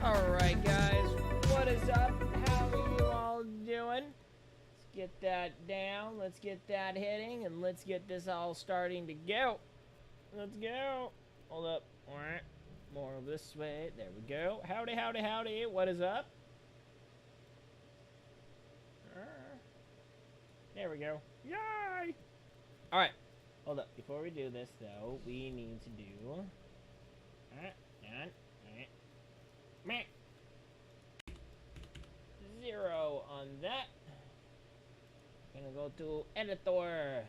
Alright guys, what is up? How are you all doing? Let's get that down, let's get that hitting, and let's get this all starting to go. Let's go. Hold up. Alright. More this way. There we go. Howdy, howdy, howdy. What is up? There we go. Yay! Alright. Hold up. Before we do this, though, we need to do... Meh. 0 on that. Gonna go to editor.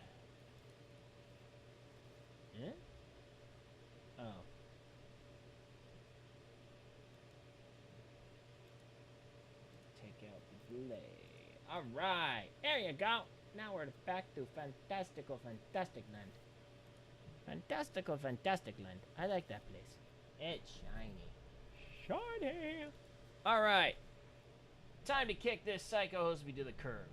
Eh? Oh. Take out the delay. Alright. There you go. Now we're back to Fantastic Land. Fantastic Land. I like that place. It's shiny. Shiny. Alright. Time to kick this psycho hosby to the curb.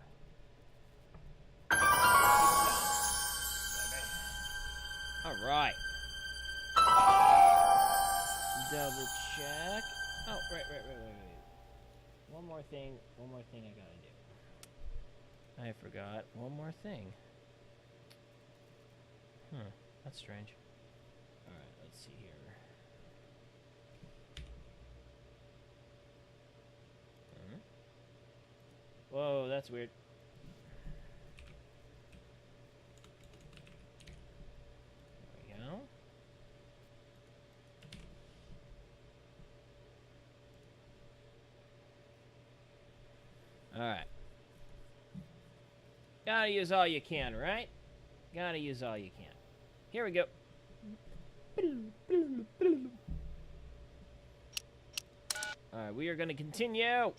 Alright. Double check. Oh, wait. One more thing I gotta do. I forgot one more thing. That's strange. Alright, let's see here. Whoa, that's weird. There we go. Alright. Gotta use all you can, right? Gotta use all you can. Here we go. Alright, we are gonna continue.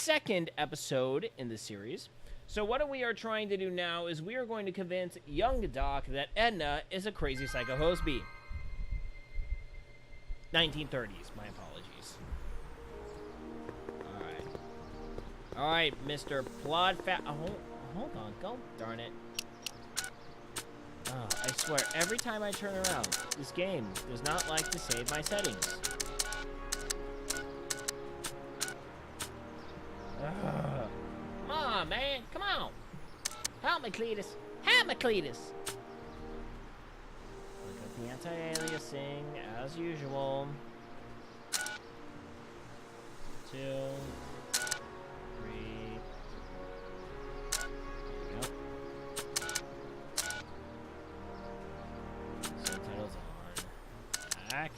Second episode in the series. So what we are trying to do now is we are going to convince young Doc that Edna is a crazy psycho hosby. 1930s, my apologies. Alright, Mr. Plod Fat. Oh, hold on, go darn it. Oh, I swear, every time I turn around, this game does not like to save my settings. Come on, man. Come on. Help me, Cletus. Help me, Cletus. Look at the anti-aliasing, as usual. 2, 3. There we go. Subtitles on. Back.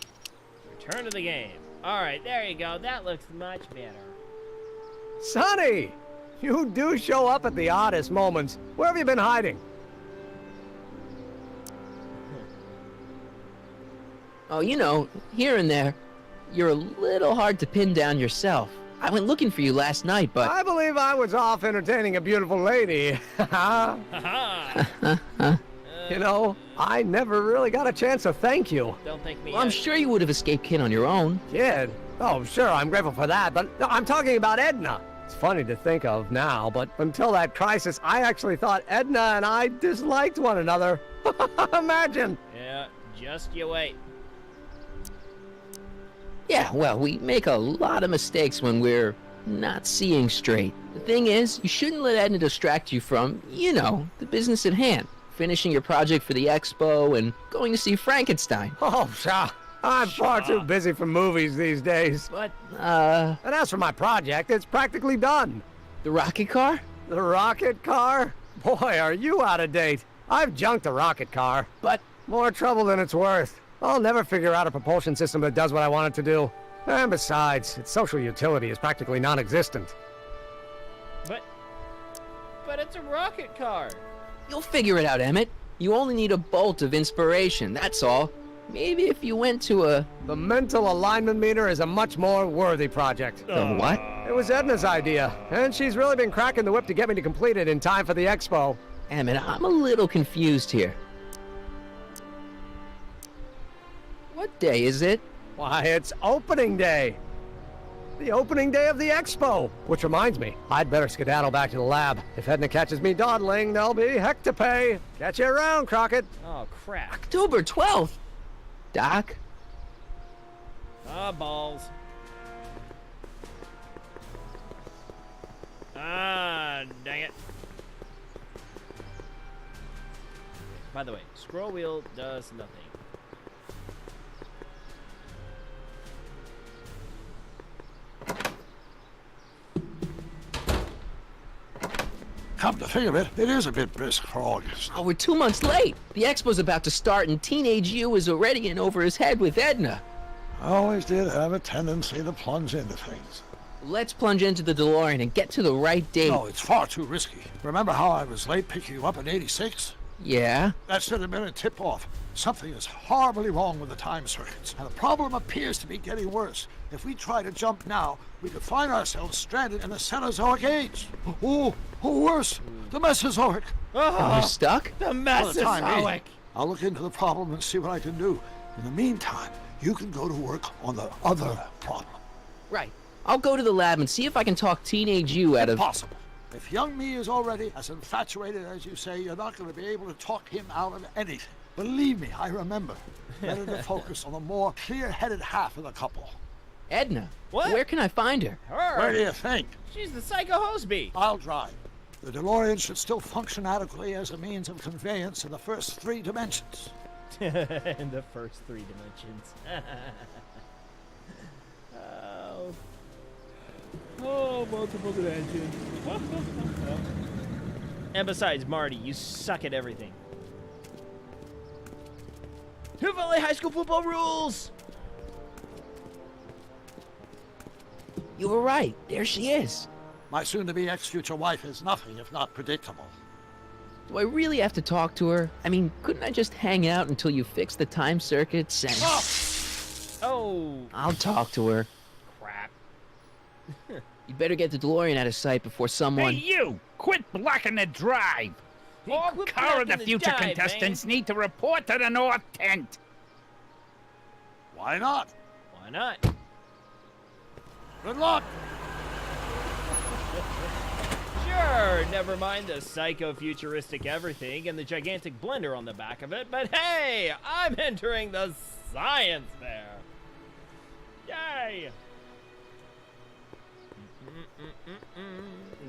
Return to the game. Alright, there you go. That looks much better. Sonny! You do show up at the oddest moments. Where have you been hiding? Oh, you know, here and there. You're a little hard to pin down yourself. I went looking for you last night, but... I believe I was off entertaining a beautiful lady. You know, I never really got a chance to thank you. Don't thank me Well, I'm sure you would have escaped Kid on your own. Kid? Oh, sure, I'm grateful for that, but no, I'm talking about Edna. It's funny to think of now, but until that crisis, I actually thought Edna and I disliked one another. Imagine! Yeah, just you wait. Yeah, well, we make a lot of mistakes when we're not seeing straight. The thing is, you shouldn't let Edna distract you from, you know, the business at hand. Finishing your project for the expo and going to see Frankenstein. Oh, sure. I'm far too busy for movies these days. But, And as for my project, it's practically done. The rocket car? The rocket car? Boy, are you out of date. I've junked the rocket car. But... More trouble than it's worth. I'll never figure out a propulsion system that does what I want it to do. And besides, its social utility is practically non-existent. But it's a rocket car. You'll figure it out, Emmett. You only need a bolt of inspiration, that's all. Maybe if you went to a... The mental alignment meter is a much more worthy project. The what? It was Edna's idea, and she's really been cracking the whip to get me to complete it in time for the expo. Emmett, I'm a little confused here. What day is it? Why, it's opening day. The opening day of the expo. Which reminds me, I'd better skedaddle back to the lab. If Edna catches me dawdling, there'll be heck to pay. Catch you around, Crockett. Oh, crap. October 12th. Doc? Ah, balls. Ah, dang it. By the way, scroll wheel does nothing. Come to think of it, it is a bit brisk for August. Oh, we're 2 months late. The expo's about to start and teenage you is already in over his head with Edna. I always did have a tendency to plunge into things. Let's plunge into the DeLorean and get to the right date. No, it's far too risky. Remember how I was late picking you up in '86? Yeah? That should have been a tip-off. Something is horribly wrong with the time circuits, and the problem appears to be getting worse. If we try to jump now, we could find ourselves stranded in the Cenozoic age. Or worse, the Mesozoic. You're stuck? The For the time being, Mesozoic. I'll look into the problem and see what I can do. In the meantime, you can go to work on the other problem. Right. I'll go to the lab and see if I can talk teenage you out of... Impossible. If young me is already as infatuated as you say, you're not going to be able to talk him out of anything. Believe me, I remember. Better to focus on the more clear-headed half of the couple. Edna? What? Where can I find her? Where do Her? you think? She's the Psycho Hoseby. I'll drive. The DeLorean should still function adequately as a means of conveyance in the first 3 dimensions. In the first 3 dimensions. Oh, multiple dimensions. And besides, Marty, you suck at everything. Who Valley High School football rules? You were right. There she is. My soon-to-be ex-future wife is nothing if not predictable. Do I really have to talk to her? I mean, couldn't I just hang out until you fix the time circuits and... Oh, I'll talk to her. crap. You better get the DeLorean out of sight before someone... Hey, you! Quit blocking the drive! Hey, All quit car of the blocking the future dive, contestants need to report to the North Tent. Why not? Why not? Good luck! Sure, never mind the psycho-futuristic everything and the gigantic blender on the back of it, but hey, I'm entering the science fair. Yay!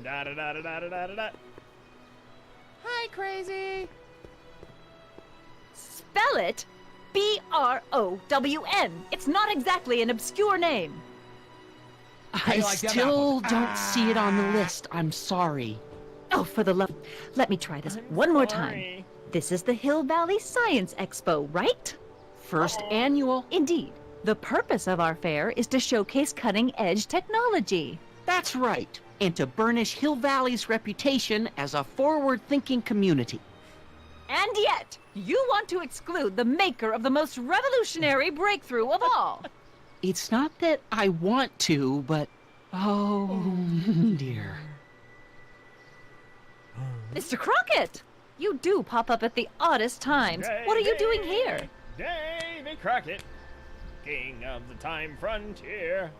Da da da da da da da da. Hi, crazy. Spell it B-R-O-W-N. It's not exactly an obscure name. I still don't see it on the list. I'm sorry. Oh, for the love... Let me try this one more time. This is the Hill Valley Science Expo, right? First annual. Indeed. The purpose of our fair is to showcase cutting-edge technology. That's right. and to burnish Hill Valley's reputation as a forward-thinking community. And yet, you want to exclude the maker of the most revolutionary breakthrough of all. It's not that I want to, but... oh, dear. Mr. Crockett! You do pop up at the oddest times. What are you doing here? Davy Crockett, king of the time frontier.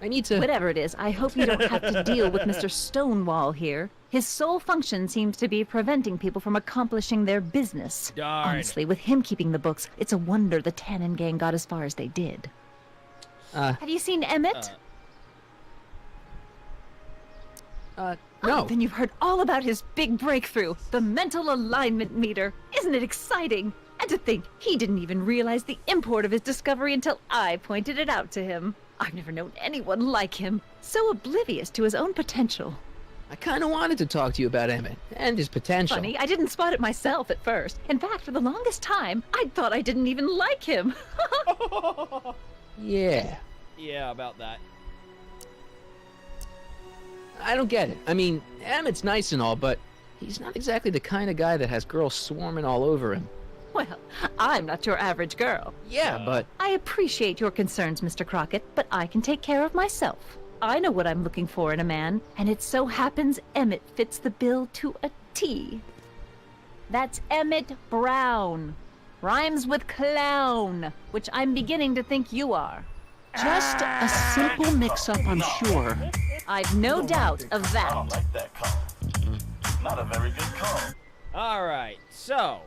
I need to... Whatever it is, I hope you don't have to deal with Mr. Stonewall here. His sole function seems to be preventing people from accomplishing their business. Darn. Honestly, with him keeping the books, it's a wonder the Tannen gang got as far as they did. Have you seen Emmett? No. Oh, then you've heard all about his big breakthrough, the mental alignment meter. Isn't it exciting? And to think, he didn't even realize the import of his discovery until I pointed it out to him. I've never known anyone like him, so oblivious to his own potential. I kind of wanted to talk to you about Emmett and his potential. Funny, I didn't spot it myself at first. In fact, for the longest time, I thought I didn't even like him. Yeah. Yeah, about that. I don't get it. I mean, Emmett's nice and all, but he's not exactly the kind of guy that has girls swarming all over him. Well, I'm not your average girl. Yeah, but... I appreciate your concerns, Mr. Crockett, but I can take care of myself. I know what I'm looking for in a man, and it so happens Emmett fits the bill to a T. That's Emmett Brown. Rhymes with clown, which I'm beginning to think you are. Just a simple mix-up, I'm sure. I've no doubt of I that. don't like that call. Not a very good call. All right, so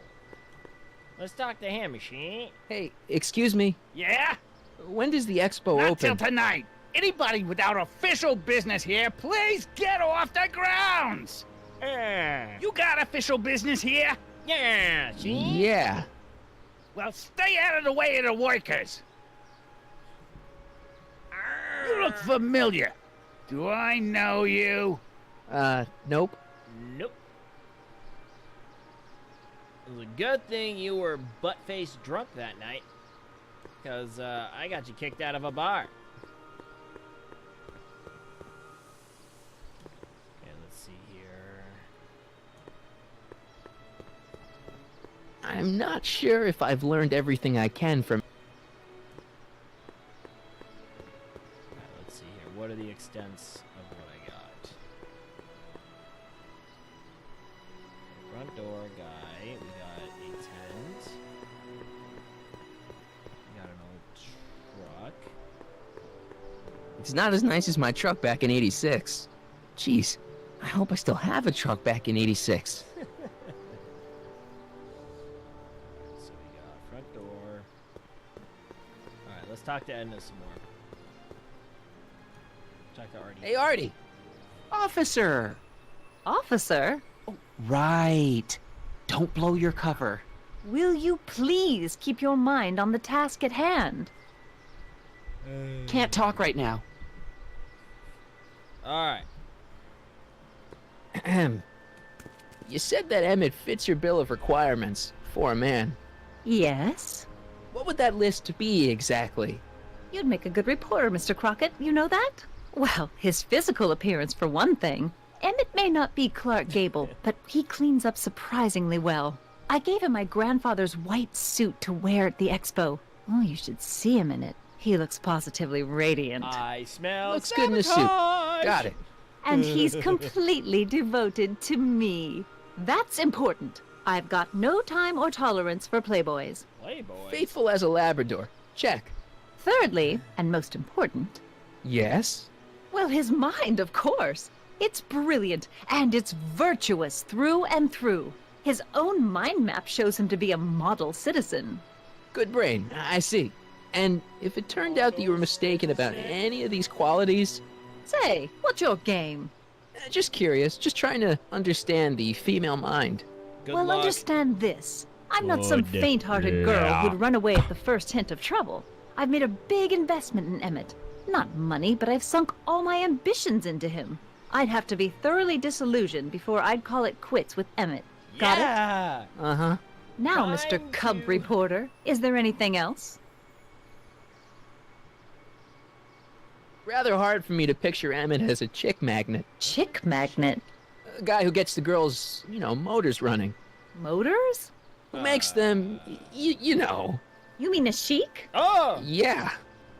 let's talk to him, machine. Hey, excuse me. Yeah? When does the expo Not open? till tonight. Anybody without official business here, please get off the grounds. You got official business here? Yeah, see? Yeah. Well, stay out of the way of the workers. You look familiar. Do I know you? Nope. Nope. It was a good thing you were butt-faced drunk that night, because I got you kicked out of a bar. Okay, let's see here. I'm not sure if I've learned everything I can from... Alright, let's see here. What are the extents of what I got? Front door guy. We got a tent. We got an old truck. It's not as nice as my truck back in 86. Jeez, I hope I still have a truck back in 86. So we got front door. Alright, let's talk to Edna some more. Talk to Artie. Hey, Artie. Officer! Officer, Right. Don't blow your cover. will you please keep your mind on the task at hand? Can't talk right now. Alright. Ahem. You said that Emmett fits your bill of requirements for a man. Yes? What would that list be exactly? You'd make a good reporter, Mr. Crockett. You know that? Well, his physical appearance, for one thing. Emmett may not be Clark Gable, but he cleans up surprisingly well. I gave him my grandfather's white suit to wear at the expo. Oh, you should see him in it. He looks positively radiant. I smell Looks good in a suit. sabotage! Got it. And he's completely devoted to me. That's important. I've got no time or tolerance for playboys. Playboy. Faithful as a Labrador. Check. Thirdly, and most important, Yes? well, his mind, of course. It's brilliant, and it's virtuous through and through. His own mind map shows him to be a model citizen. Good brain. I see. And if it turned out that you were mistaken about any of these qualities, Say, what's your game? just curious, just trying to understand the female mind. Good Well, luck. understand this. I'm not some faint-hearted girl who'd run away at the first hint of trouble. I've made a big investment in Emmett. Not money, but I've sunk all my ambitions into him. I'd have to be thoroughly disillusioned before I'd call it quits with Emmett. Got it? Yeah! Uh-huh. Now, Time Mr. Cub to- Reporter, is there anything else? Rather hard for me to picture Emmett as a chick magnet. Chick magnet? A guy who gets the girls, motors running. Motors? Who makes them, you know. You mean a chic? Oh! Yeah.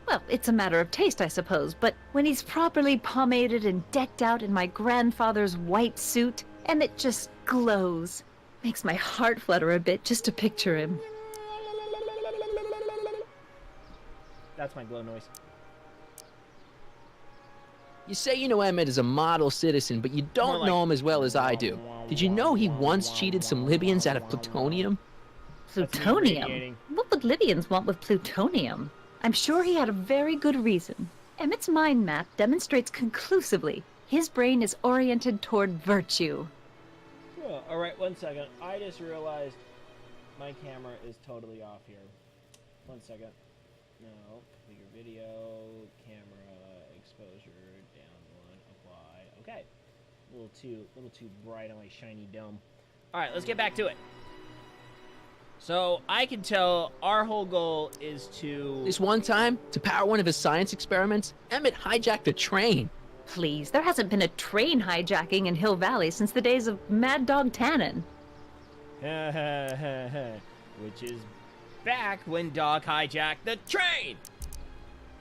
Well, it's a matter of taste, I suppose, but when he's properly pomaded and decked out in my grandfather's white suit, Emmett just glows. Makes my heart flutter a bit just to picture him. That's my glow noise. You say you know Emmett is a model citizen, but you don't know him as well as I do. Did you know he once cheated some Libyans out of plutonium? Plutonium? What would Libyans want with plutonium? I'm sure he had a very good reason. Emmett's mind map demonstrates conclusively his brain is oriented toward virtue. Oh, all right, 1 second. I just realized my camera is totally off here. 1 second. No, bigger video, camera, exposure, down 1, apply. Okay. A little too bright on my shiny dome. All right, let's get back to it. So I can tell our whole goal is to... This one time, to power one of his science experiments, Emmett hijacked a train. Please, there hasn't been a train hijacking in Hill Valley since the days of Mad Dog Tannen. Which is back when Dog hijacked the train!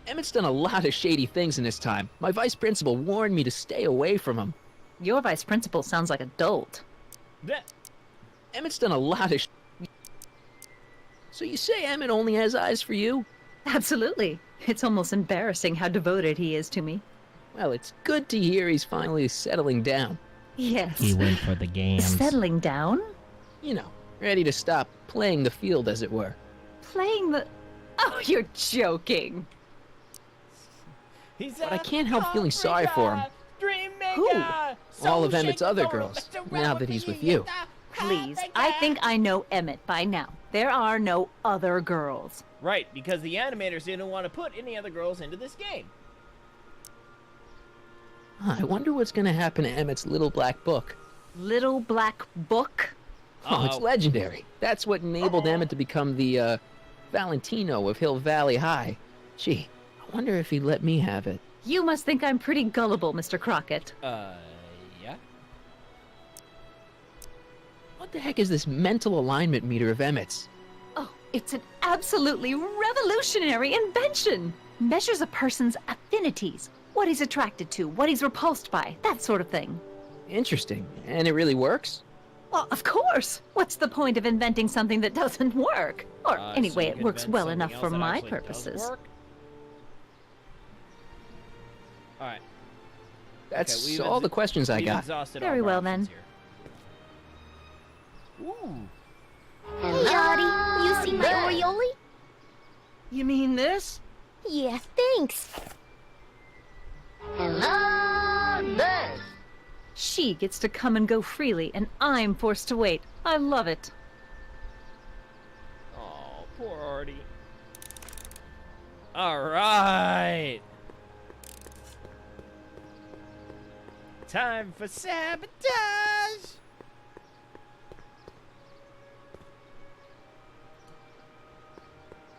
Emmett's done a lot of shady things in his time. My vice principal warned me to stay away from him. Your vice principal sounds like a dolt. Blech. Emmett's done a lot of So you say Emmett only has eyes for you? Absolutely. It's almost embarrassing how devoted he is to me. Well, it's good to hear he's finally settling down. Yes. He went for the games. Settling down? Ready to stop playing the field, as it were. Playing the... Oh, you're joking. But I can't help feeling sorry for him. Who? All of Emmett's other girls, now that he's with you. Please, I think I know Emmett by now. There are no other girls. Right, because the animators didn't want to put any other girls into this game. I wonder what's gonna happen to Emmett's little black book. Little black book? Oh, it's legendary. That's what enabled Emmett to become the, Valentino of Hill Valley High. Gee, I wonder if he'd let me have it. You must think I'm pretty gullible, Mr. Crockett. Yeah? What the heck is this mental alignment meter of Emmett's? Oh, it's an absolutely revolutionary invention. Measures a person's affinities, what he's attracted to, what he's repulsed by, that sort of thing. Interesting. And it really works? Well, of course. What's the point of inventing something that doesn't work? Or anyway, it works well enough for my purposes. Alright. That's all the questions I got. Very well, then. Ooh. Hey, Audie, you see my Oriole? You mean this? Yeah, thanks. Hello, bird. She gets to come and go freely, and I'm forced to wait. I love it. Oh, poor Artie. Alright. Time for sabotage!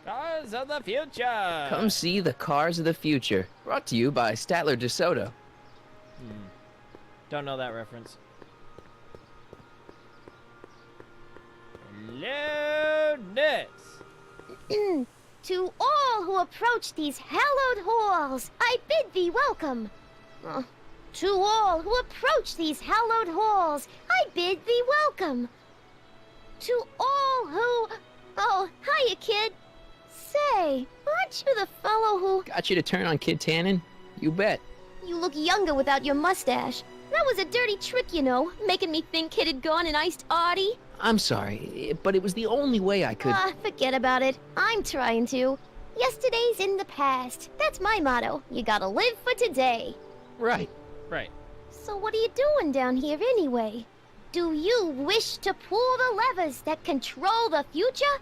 Cars of the future! Come see the Cars of the Future. Brought to you by Statler DeSoto. Don't know that reference. Loudness! To all who approach these hallowed halls, I bid thee welcome. To all who approach these hallowed halls, I bid thee welcome. To all who... Oh, hiya, kid. Say, aren't you the fellow who... Got you to turn on Kid Tannen? You bet. You look younger without your mustache. That was a dirty trick, you know, making me think Kid had gone and iced Artie. I'm sorry, but it was the only way I could... Forget about it. I'm trying to. Yesterday's in the past. That's my motto. You gotta live for today. Right. Right. So what are you doing down here anyway? Do you wish to pull the levers that control the future?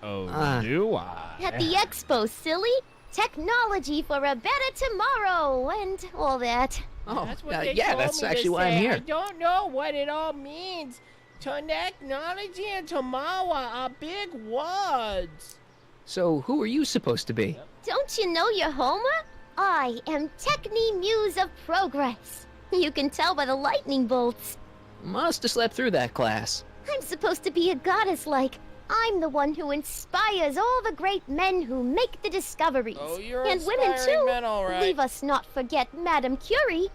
Oh, do I? At the expo, silly. Technology for a better tomorrow and all that. Oh, That's what they yeah, told that's me actually to why I'm say. here. I don't know what it all means. Technology and tomorrow are big words. So, who are you supposed to be? Don't you know you're Homer? I am Techni Muse of Progress. You can tell by the lightning bolts. Must have slept through that class. I'm supposed to be a goddess-like. I'm the one who inspires all the great men who make the discoveries. Oh, you're and women inspiring too. men, all right. Leave us not forget Madame Curie.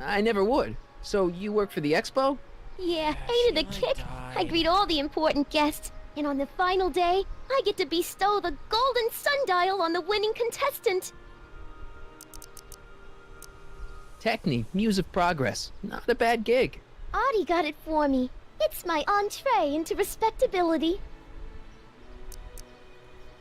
I never would. So you work for the expo? Yeah, ain't it a she kick? died. I greet all the important guests, and on the final day, I get to bestow the golden sundial on the winning contestant. Techni, Muse of Progress. Not a bad gig. Audie got it for me. It's my entree into respectability.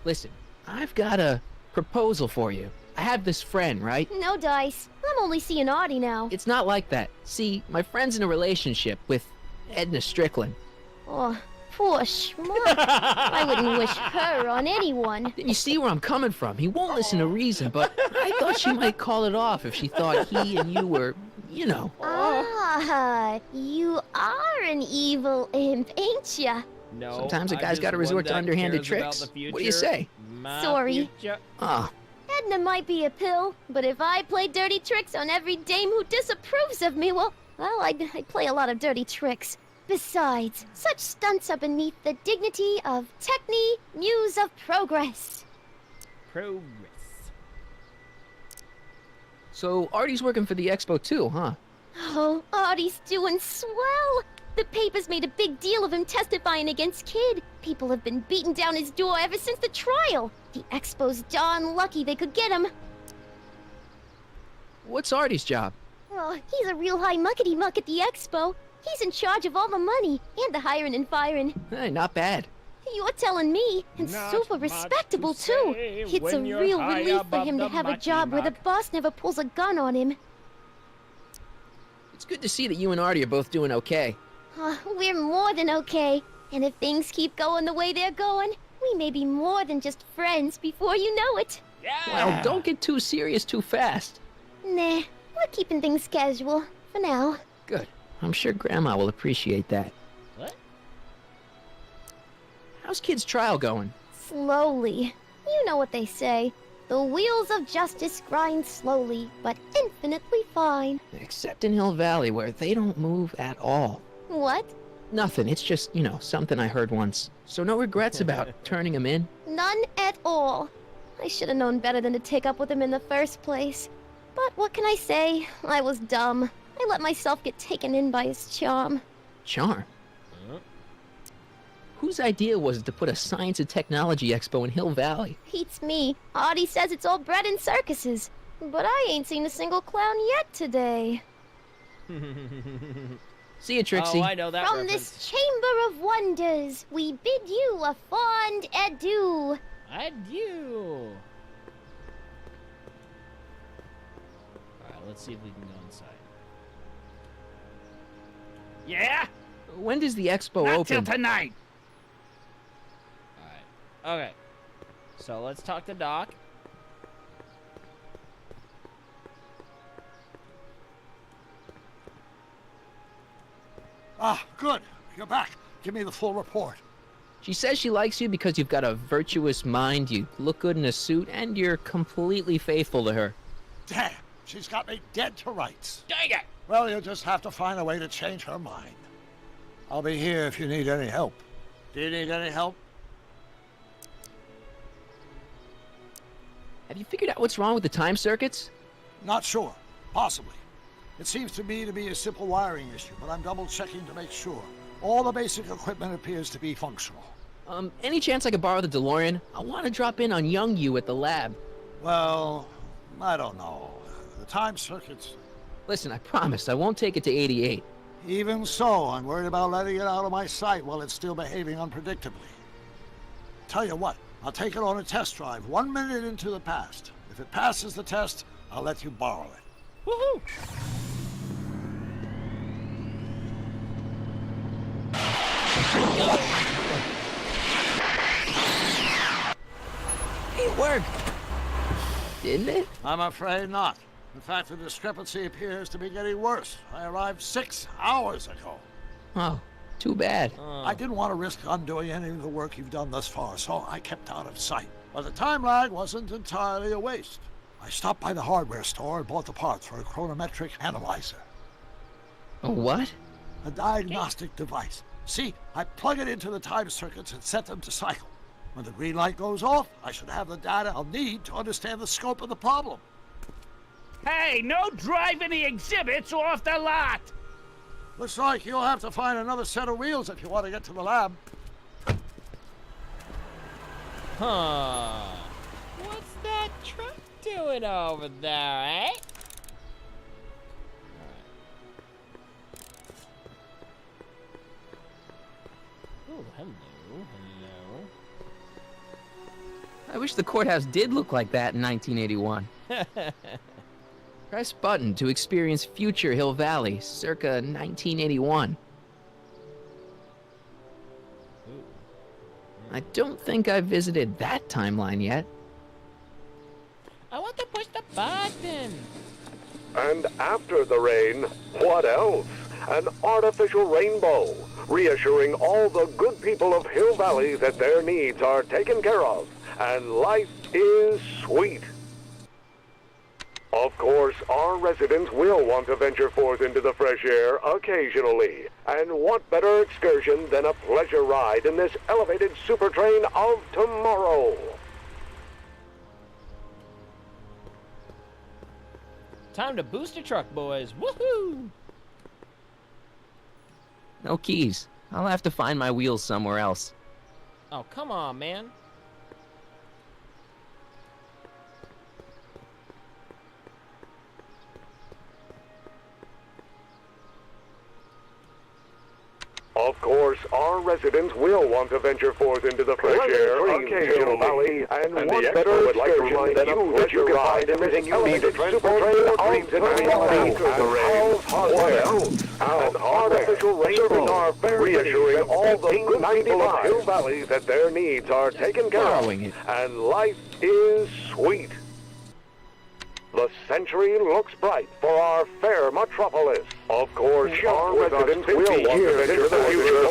Listen, I've got a proposal for you. I have this friend, right? No dice. I'm only seeing Audie now. It's not like that. See, my friend's in a relationship with Edna Strickland. Oh, poor schmuck. I wouldn't wish her on anyone. Then you see where I'm coming from. He won't listen to reason, but I thought she might call it off if she thought he and you were, you know. Ah, you are an evil imp, ain't ya? No, Sometimes a I'm guy's just gotta one resort to that underhanded cares about tricks. the What do you future. say? My Sorry. future. Ah, Edna might be a pill, but if I play dirty tricks on every dame who disapproves of me, well, I'd play a lot of dirty tricks. Besides, such stunts are beneath the dignity of Techni, Muse of Progress. Progress. so Artie's working for the expo too, huh? Oh, Audie's doing swell. The papers made a big deal of him testifying against Kid. People have been beating down his door ever since the trial. The expo's darn lucky they could get him. What's Artie's job? Oh, he's a real high muckety-muck at the expo. He's in charge of all the money and the hiring and firing. Hey, not bad. You're telling me, and Not super much respectable to too. say It's a when you're real high relief for above him to the have a job where the mucky-muck. boss never pulls a gun on him. It's good to see that you and Artie are both doing okay. We're more than okay. And if things keep going the way they're going, we may be more than just friends before you know it. Yeah. Well, don't get too serious too fast. Nah, we're keeping things casual for now. Good. I'm sure Grandma will appreciate that. What? How's Kid's trial going? Slowly. You know what they say. The wheels of justice grind slowly, but infinitely fine. Except in Hill Valley, where they don't move at all. What? Nothing. It's just, you know, something I heard once. So no regrets about turning him in? None at all. I should have known better than to take up with him in the first place. But what can I say? I was dumb. I let myself get taken in by his charm. Charm? Whose idea was it to put a science and technology expo in Hill Valley? Beats me. Audie says it's all bred in circuses. But I ain't seen a single clown yet today. See you, Trixie. Oh, I know that From reference. this chamber of wonders, we bid you a fond adieu. Adieu. Alright, let's see if we can go inside. Yeah? When does the expo Not till open? tonight. Alright. Okay. So let's talk to Doc. Ah, good. You're back. Give me the full report. She says she likes you because you've got a virtuous mind, you look good in a suit, and you're completely faithful to her. Damn, she's got me dead to rights. Dang it! Well, you'll just have to find a way to change her mind. I'll be here if you need any help. Do you need any help? Have you figured out what's wrong with the time circuits? Not sure. Possibly. It seems to me to be a simple wiring issue, but I'm double-checking to make sure. All the basic equipment appears to be functional. Any chance I could borrow the DeLorean? I want to drop in on young you at the lab. Well, I don't know. The time circuits... Listen, I promise I won't take it to 88. Even so, I'm worried about letting it out of my sight while it's still behaving unpredictably. Tell you what, I'll take it on a test drive 1 minute into the past. If it passes the test, I'll let you borrow it. Woohoo! It worked! Didn't it? I'm afraid not. In fact, the discrepancy appears to be getting worse. I arrived 6 hours ago. Oh, too bad. I didn't want to risk undoing any of the work you've done thus far, so I kept out of sight. But the time lag wasn't entirely a waste. I stopped by the hardware store and bought the parts for a chronometric analyzer. A what? A diagnostic device. See, I plug it into the time circuits and set them to cycle. When the green light goes off, I should have the data I'll need to understand the scope of the problem. Hey, no driving the exhibits off the lot! Looks like you'll have to find another set of wheels if you want to get to the lab. Huh. What's that truck doing over there, eh? Oh, hello, hello. I wish the courthouse did look like that in 1981. Press button to experience future Hill Valley, circa 1981. I don't think I've visited that timeline yet. I want to push the button. And after the rain, what else? An artificial rainbow, reassuring all the good people of Hill Valley that their needs are taken care of, and life is sweet. Of course, our residents will want to venture forth into the fresh air occasionally. And what better excursion than a pleasure ride in this elevated super train of tomorrow? Time to boost a truck, boys. Woohoo! No keys. I'll have to find my wheels somewhere else. Oh, come on, man. Of course, our residents will want to venture forth into the fresh air occasionally, and what better excursion than a pleasure ride in this elevated super train of tomorrow? What else? An artificial rainbow, reassuring all the good people of Hill Valley that their needs are taken care of, and life is sweet. The century looks bright for our fair metropolis. Of course, our residents will want to venture the future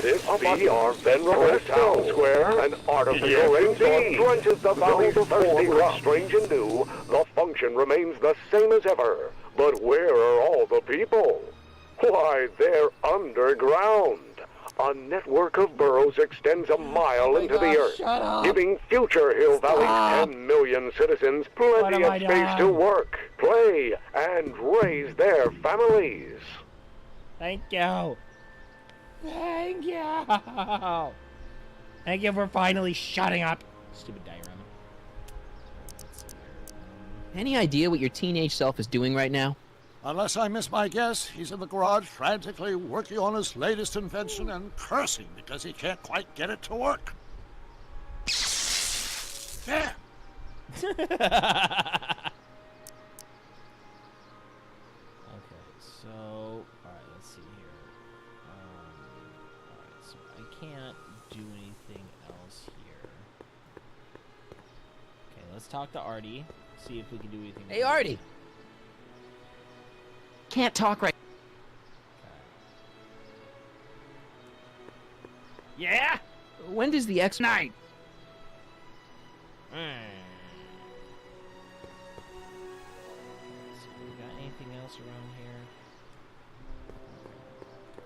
This be our venerable town square, an artificial rainstorm drenches the valley's thirsty with strange and new. The function remains the same as ever. But where are all the people? Why, they're underground. A network of burrows extends a mile into the earth, giving future Hill Valley's 10 million citizens plenty of space to work, play, and raise their families. Thank you. Thank you. Thank you for finally shutting up. Stupid diorama. Any idea what your teenage self is doing right now? Unless I miss my guess, he's in the garage frantically working on his latest invention and cursing because he can't quite get it to work. There! Okay, so, alright, let's see here. Alright, so I can't do anything else here. Okay, let's talk to Artie, see if we can do anything. Hey, Artie! Can't talk right. Yeah? When does the X Night. So, we got anything else around here?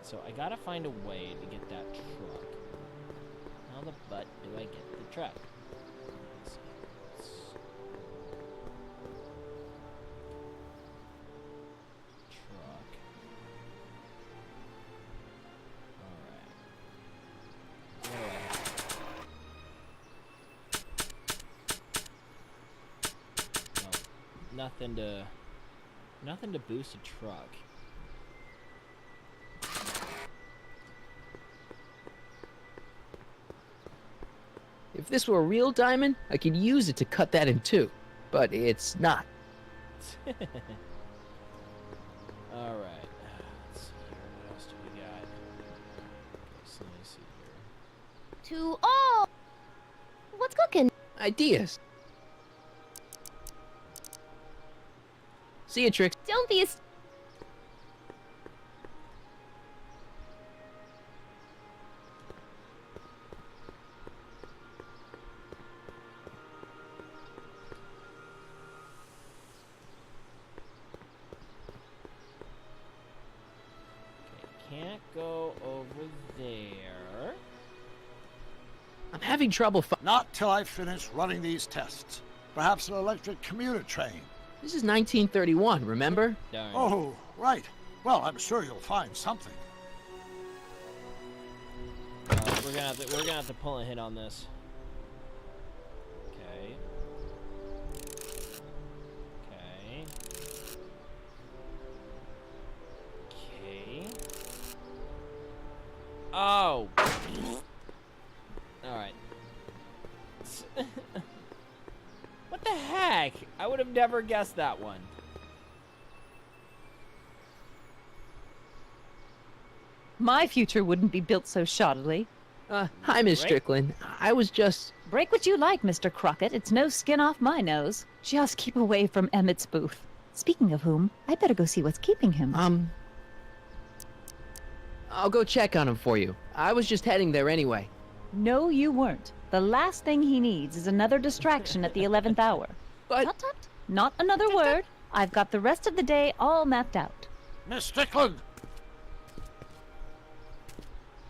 So I gotta find a way to get that truck. How the butt do I get the truck? Let's see. Truck. Alright. What do I have? Nothing to boost a truck. If this were a real diamond, I could use it to cut that in two. But it's not. Alright. Let's see here. What else do we got? So let me see here. To all! What's cooking? Ideas. See ya, Trix. Don't be a... having trouble Not till I finish running these tests. Perhaps an electric commuter train. This is 1931, remember? Darn. Oh, right. Well, I'm sure you'll find something. We're gonna have to pull a hit on this. Okay. Okay. Okay. Oh. All right. What the heck? I would have never guessed that one. My future wouldn't be built so shoddily. Hi, Miss Right? Strickland. I was just... Break what you like, Mr. Crockett. It's no skin off my nose. Just keep away from Emmett's booth. Speaking of whom, I'd better go see what's keeping him. I'll go check on him for you. I was just heading there anyway. No, you weren't. The last thing he needs is another distraction at the 11th hour. But... Tut tut. Not another word. I've got the rest of the day all mapped out. Miss Strickland!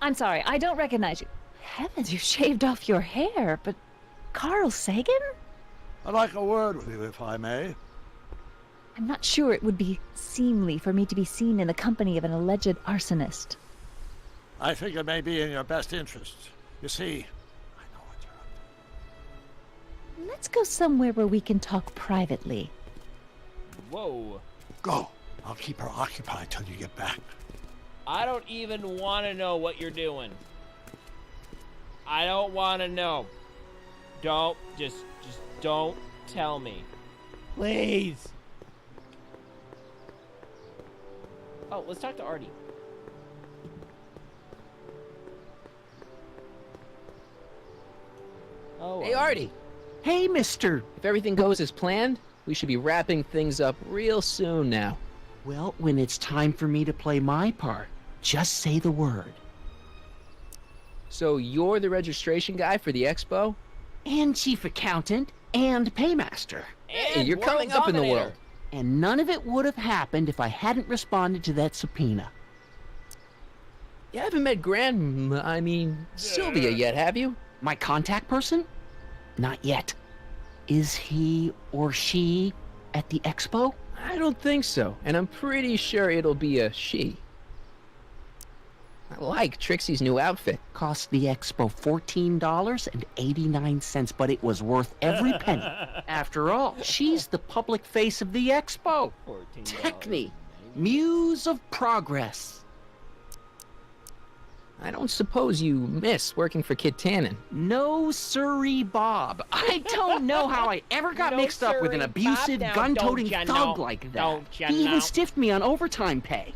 I'm sorry, I don't recognize you. Heavens, you shaved off your hair, but... Carl Sagan? I'd like a word with you, if I may. I'm not sure it would be seemly for me to be seen in the company of an alleged arsonist. I think it may be in your best interests. You see, I know what you're up Let's go somewhere where we can talk privately. Whoa. to. Go. I'll keep her occupied till you get back. I don't even want to know what you're doing. I don't want to know. Just don't tell me. Please. Oh, let's talk to Artie. Oh. Hey, Artie. Hey, mister. If everything goes as planned, we should be wrapping things up real soon now. Well, when it's time for me to play my part, just say the word. So you're the registration guy for the expo? And chief accountant, and paymaster. Hey, And you're World coming up in the Dominator. world. And none of it would have happened if I hadn't responded to that subpoena. You haven't met Sylvia yet, have you? My contact person? Not yet. Is he or she at the expo? I don't think so, and I'm pretty sure it'll be a she. I like Trixie's new outfit. Cost the expo $14.89, but it was worth every penny. After all, she's the public face of the expo. $14. Techne, muse of progress. I don't suppose you miss working for Kit Tannen. No siree, Bob. I don't know how I ever got No mixed up with an siree, abusive, Bob. Now, gun-toting don't ya thug know? like that. Don't ya He even know? stiffed me on overtime pay.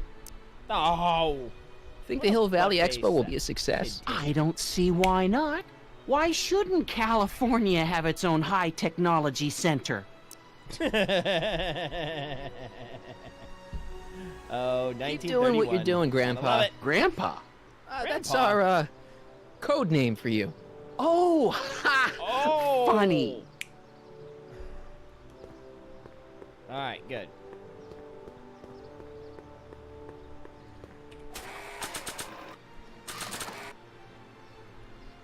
Oh. Think What the a Hill Valley fuckface Expo will that be a success? I don't see why not. Why shouldn't California have its own high-technology center? Oh, 1931. Keep doing what you're doing, I Grandpa. love it. Grandpa? That's Grandpa. our, code name for you. Oh, ha! Oh. Funny. All right, good.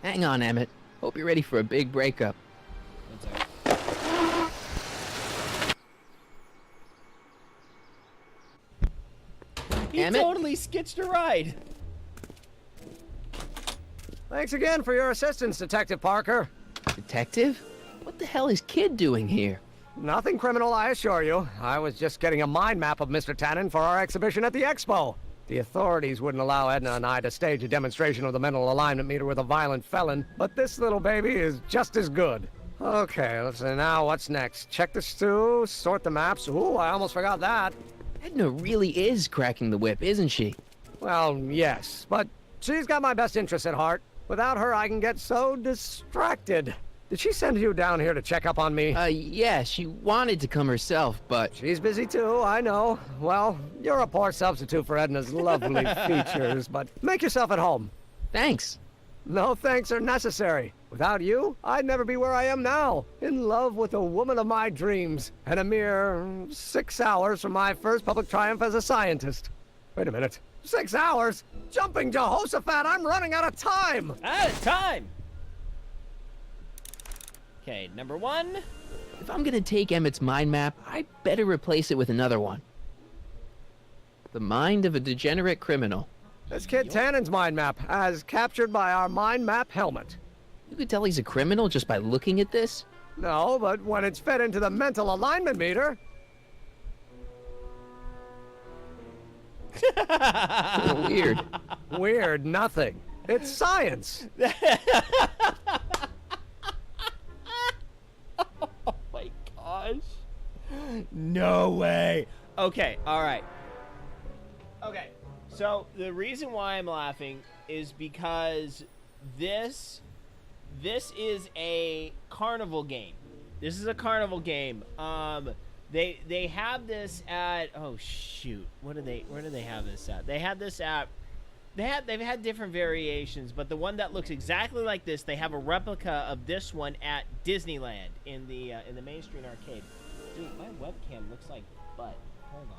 Hang on, Emmett. Hope you're ready for a big breakup. That's all right. He Emmett? totally sketched a ride. Thanks again for your assistance, Detective Parker. Detective? What the hell is Kid doing here? Nothing criminal, I assure you. I was just getting a mind map of Mr. Tannen for our exhibition at the expo. The authorities wouldn't allow Edna and I to stage a demonstration of the mental alignment meter with a violent felon, but this little baby is just as good. Okay, let's see now what's next. Check the stew, sort the maps. Ooh, I almost forgot that. Edna really is cracking the whip, isn't she? Well, yes, but she's got my best interests at heart. Without her, I can get so distracted. Did she send you down here to check up on me? Yeah, she wanted to come herself, but... She's busy too, I know. Well, you're a poor substitute for Edna's lovely features, but make yourself at home. Thanks. No thanks are necessary. Without you, I'd never be where I am now, in love with the woman of my dreams, and a mere 6 hours from my first public triumph as a scientist. Wait a minute. 6 hours? Jumping Jehoshaphat, I'm running out of time! Out of time. Okay, number 1. If I'm gonna take Emmett's mind map, I better replace it with another one. The mind of a degenerate criminal. This kid Tannen's mind map, as captured by our mind map helmet. You could tell he's a criminal just by looking at this? No, but when it's fed into the mental alignment meter... Weird. Weird nothing. It's science. Oh my gosh. No way. Okay, alright. Okay, so the reason why I'm laughing is because this is a carnival game. This is a carnival game. They have this at, oh shoot, where do they have this at? They have this at, they've had different variations, but the one that looks exactly like this, they have a replica of this one at Disneyland in the Main Street Arcade. Dude, my webcam looks like butt. Hold on.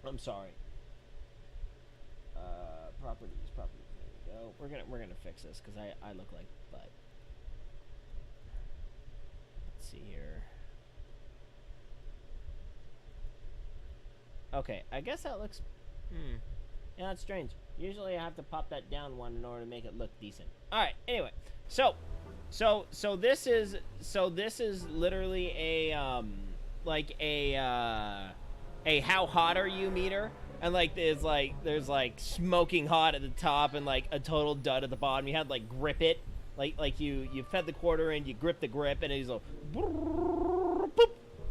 I'm sorry. Properties. There we go. We're gonna fix this because I look like butt. Let's see here. Okay, I guess that looks. Yeah, that's strange. Usually I have to pop that down one in order to make it look decent. All right. Anyway, so this is literally a like a how hot are you meter, and like there's like smoking hot at the top and like a total dud at the bottom. You had like grip it, like you fed the quarter in, you grip the grip, and it's like boop,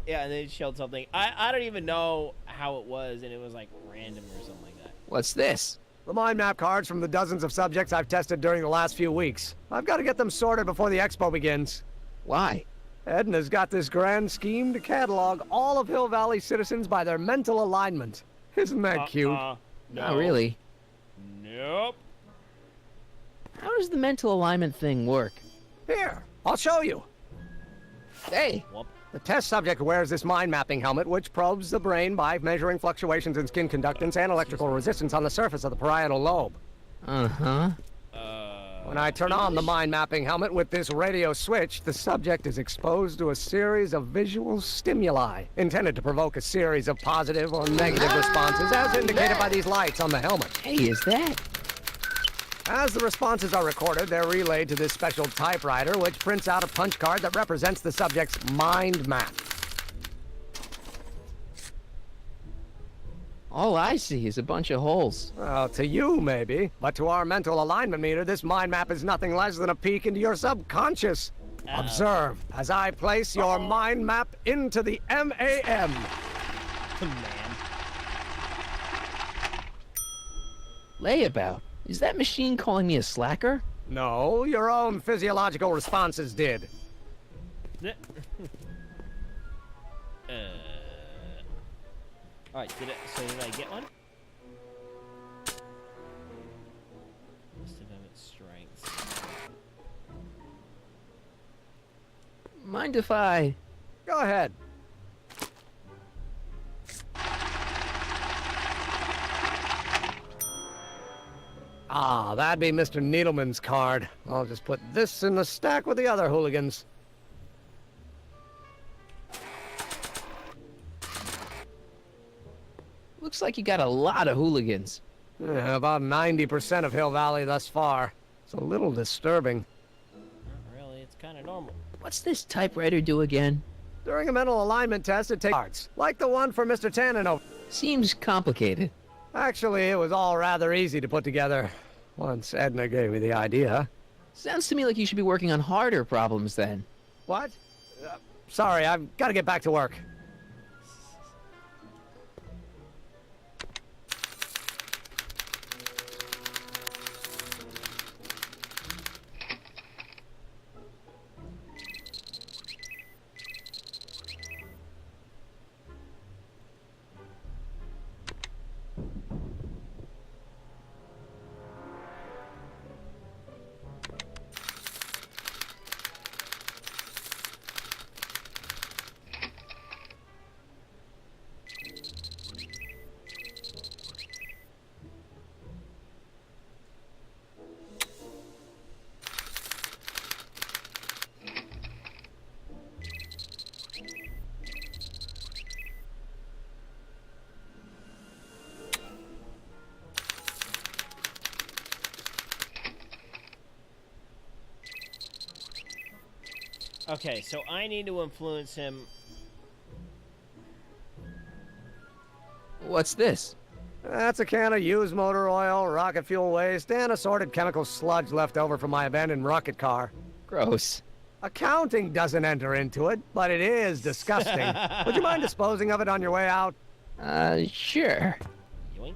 yeah, and then it showed something. I don't even know how it was, and it was like random or something like that. What's this? The mind map cards from the dozens of subjects I've tested during the last few weeks. I've got to get them sorted before the expo begins. Why? Edna's got this grand scheme to catalog all of Hill Valley citizens by their mental alignment. Isn't that cute? No. Not really. Nope. How does the mental alignment thing work? Here, I'll show you. Hey, Whoop. The test subject wears this mind mapping helmet, which probes the brain by measuring fluctuations in skin conductance and electrical resistance on the surface of the parietal lobe. uh-huh. When I turn on the mind mapping helmet with this radio switch, the subject is exposed to a series of visual stimuli intended to provoke a series of positive or negative responses as indicated by these lights on the helmet. Hey, is that? As the responses are recorded, they're relayed to this special typewriter, which prints out a punch card that represents the subject's mind map. All I see is a bunch of holes. Well, to you, maybe. But to our mental alignment meter, this mind map is nothing less than a peek into your subconscious. Observe as I place your mind map into the MAM. Man. Layabout. Is that machine calling me a slacker? No, your own physiological responses did. Alright, did I get one? List of Emmett's strengths. Mind if I... Go ahead. Ah, that'd be Mr. Needleman's card. I'll just put this in the stack with the other hooligans. Looks like you got a lot of hooligans. Yeah, about 90% of Hill Valley thus far. It's a little disturbing. Not really, it's kind of normal. What's this typewriter do again? During a mental alignment test, it takes cards, like the one for Mr. Tannen. Seems complicated. Actually, it was all rather easy to put together, once Edna gave me the idea. Sounds to me like you should be working on harder problems then. What? Sorry, I've got to get back to work. Okay, so I need to influence him. What's this? That's a can of used motor oil, rocket fuel waste, and assorted chemical sludge left over from my abandoned rocket car. Gross. Accounting doesn't enter into it, but it is disgusting. Would you mind disposing of it on your way out? Sure. Yoink.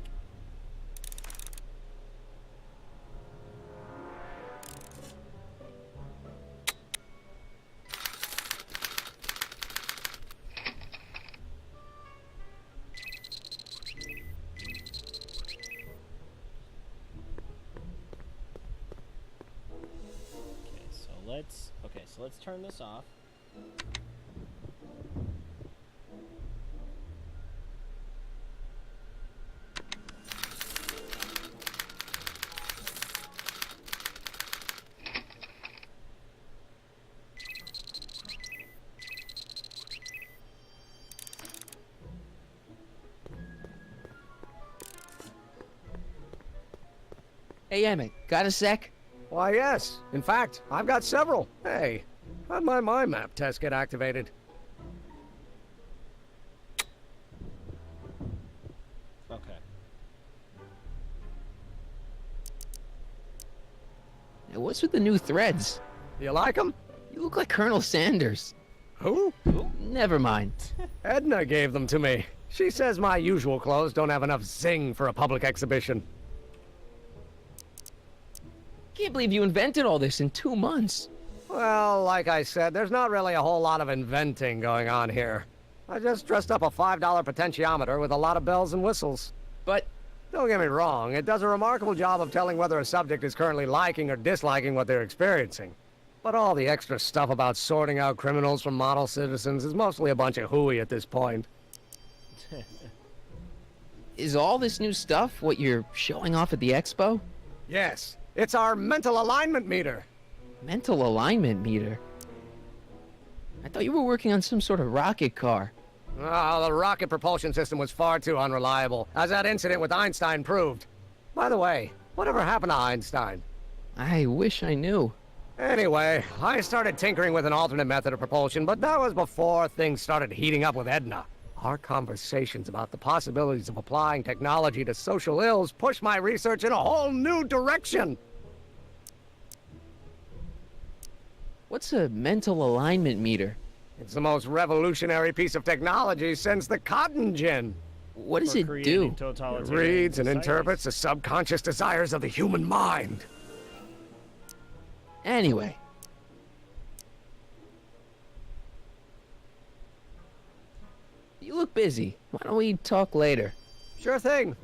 So let's turn this off. Hey, Emmett, got a sec? Why, yes. In fact, I've got several. Hey, how'd my mind map test get activated? Okay. Now, what's with the new threads? You like them? You look like Colonel Sanders. Who? Never mind. Edna gave them to me. She says my usual clothes don't have enough zing for a public exhibition. Can't believe you invented all this in 2 months. Well, like I said, there's not really a whole lot of inventing going on here. I just dressed up a $5 potentiometer with a lot of bells and whistles. But Don't get me wrong, it does a remarkable job of telling whether a subject is currently liking or disliking what they're experiencing. But all the extra stuff about sorting out criminals from model citizens is mostly a bunch of hooey at this point. is all this new stuff what you're showing off at the expo? Yes, it's our mental alignment meter. Mental alignment meter? I thought you were working on some sort of rocket car. Oh, the rocket propulsion system was far too unreliable, as that incident with Einstein proved. By the way, whatever happened to Einstein? I wish I knew. Anyway, I started tinkering with an alternate method of propulsion, but that was before things started heating up with Edna. Our conversations about the possibilities of applying technology to social ills pushed my research in a whole new direction. What's a mental alignment meter? It's the most revolutionary piece of technology since the cotton gin. What does For it creating do? It totalitarian reads and societies. interprets the subconscious desires of the human mind. Anyway. You look busy. Why don't we talk later? Sure thing.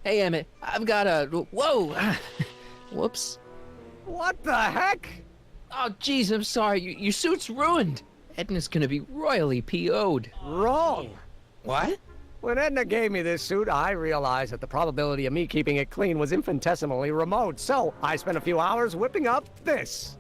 Hey, Emmett, I've got a... Whoa! Whoops. What the heck? Oh, jeez, I'm sorry. Your suit's ruined. Edna's gonna be royally PO'd. Wrong. What? When Edna gave me this suit, I realized that the probability of me keeping it clean was infinitesimally remote, so I spent a few hours whipping up this.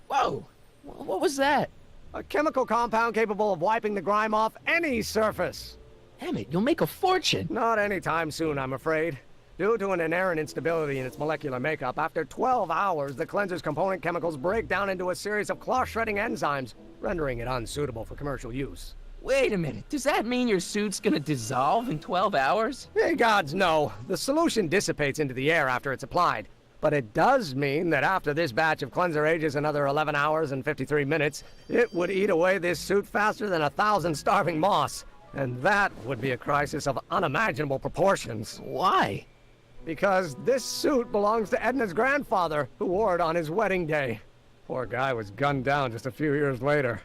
Whoa! What was that? A chemical compound capable of wiping the grime off any surface. Emmett, you'll make a fortune. Not anytime soon, I'm afraid. Due to an inherent instability in its molecular makeup, after 12 hours, the cleanser's component chemicals break down into a series of cloth-shredding enzymes, rendering it unsuitable for commercial use. Wait a minute. Does that mean your suit's gonna dissolve in 12 hours? Hey, gods, no. The solution dissipates into the air after it's applied. But it does mean that after this batch of cleanser ages another 11 hours and 53 minutes, it would eat away this suit faster than 1,000 starving moths. And that would be a crisis of unimaginable proportions. Why? Because this suit belongs to Edna's grandfather, who wore it on his wedding day. Poor guy was gunned down just a few years later.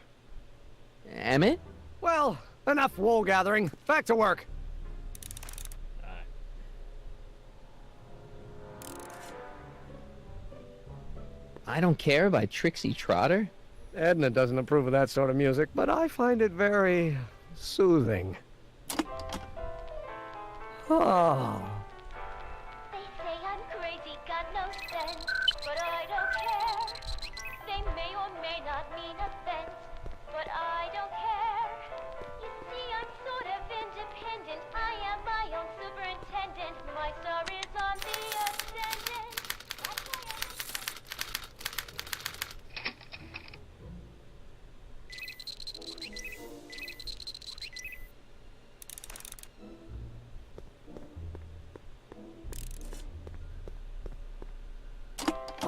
Emmett? Well, enough wool gathering. Back to work. I Don't Care by Trixie Trotter? Edna doesn't approve of that sort of music, but I find it very soothing. Oh. They say I'm crazy, got no sense, but I don't care. They may or may not mean offense, but I don't care. You see, I'm sort of independent. I am my own superintendent. My star is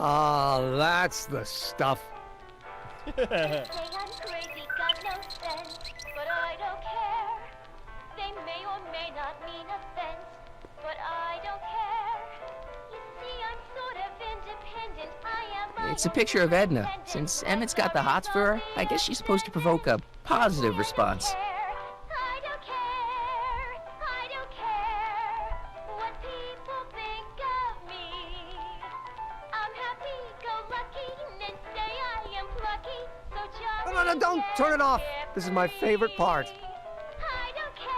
Oh, that's the stuff. Say I'm crazy, got no sense, but I don't care. They may or may not mean offense, but I don't care. You see, I'm sort of independent. I am my It's a own picture of Edna. superintendent. Since My Emmett's got the story's hots for her, on I the guess she's supposed to provoke a positive response. I don't care. I don't care what people think of me. I'm happy-go-lucky and say I am plucky, so jolly. No, don't turn it off. This is my favorite part. I don't care.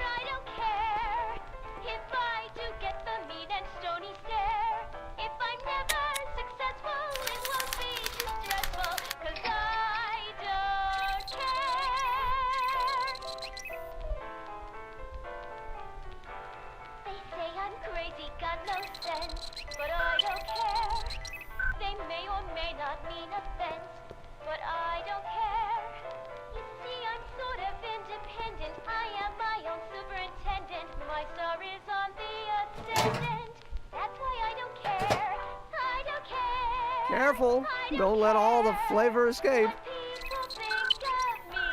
I don't care if I do get the mean and stony stare. If I'm never successful, it won't be too stressful, 'cause I don't care. They say I'm crazy, got no sense, but I don't care. They may or may not mean offense, but I don't care. You see, I'm sort of independent. I am my own superintendent. My star is on the ascendant. That's why I don't care. I don't care. Careful. I don't Don't let all the care flavor escape. what people think of me.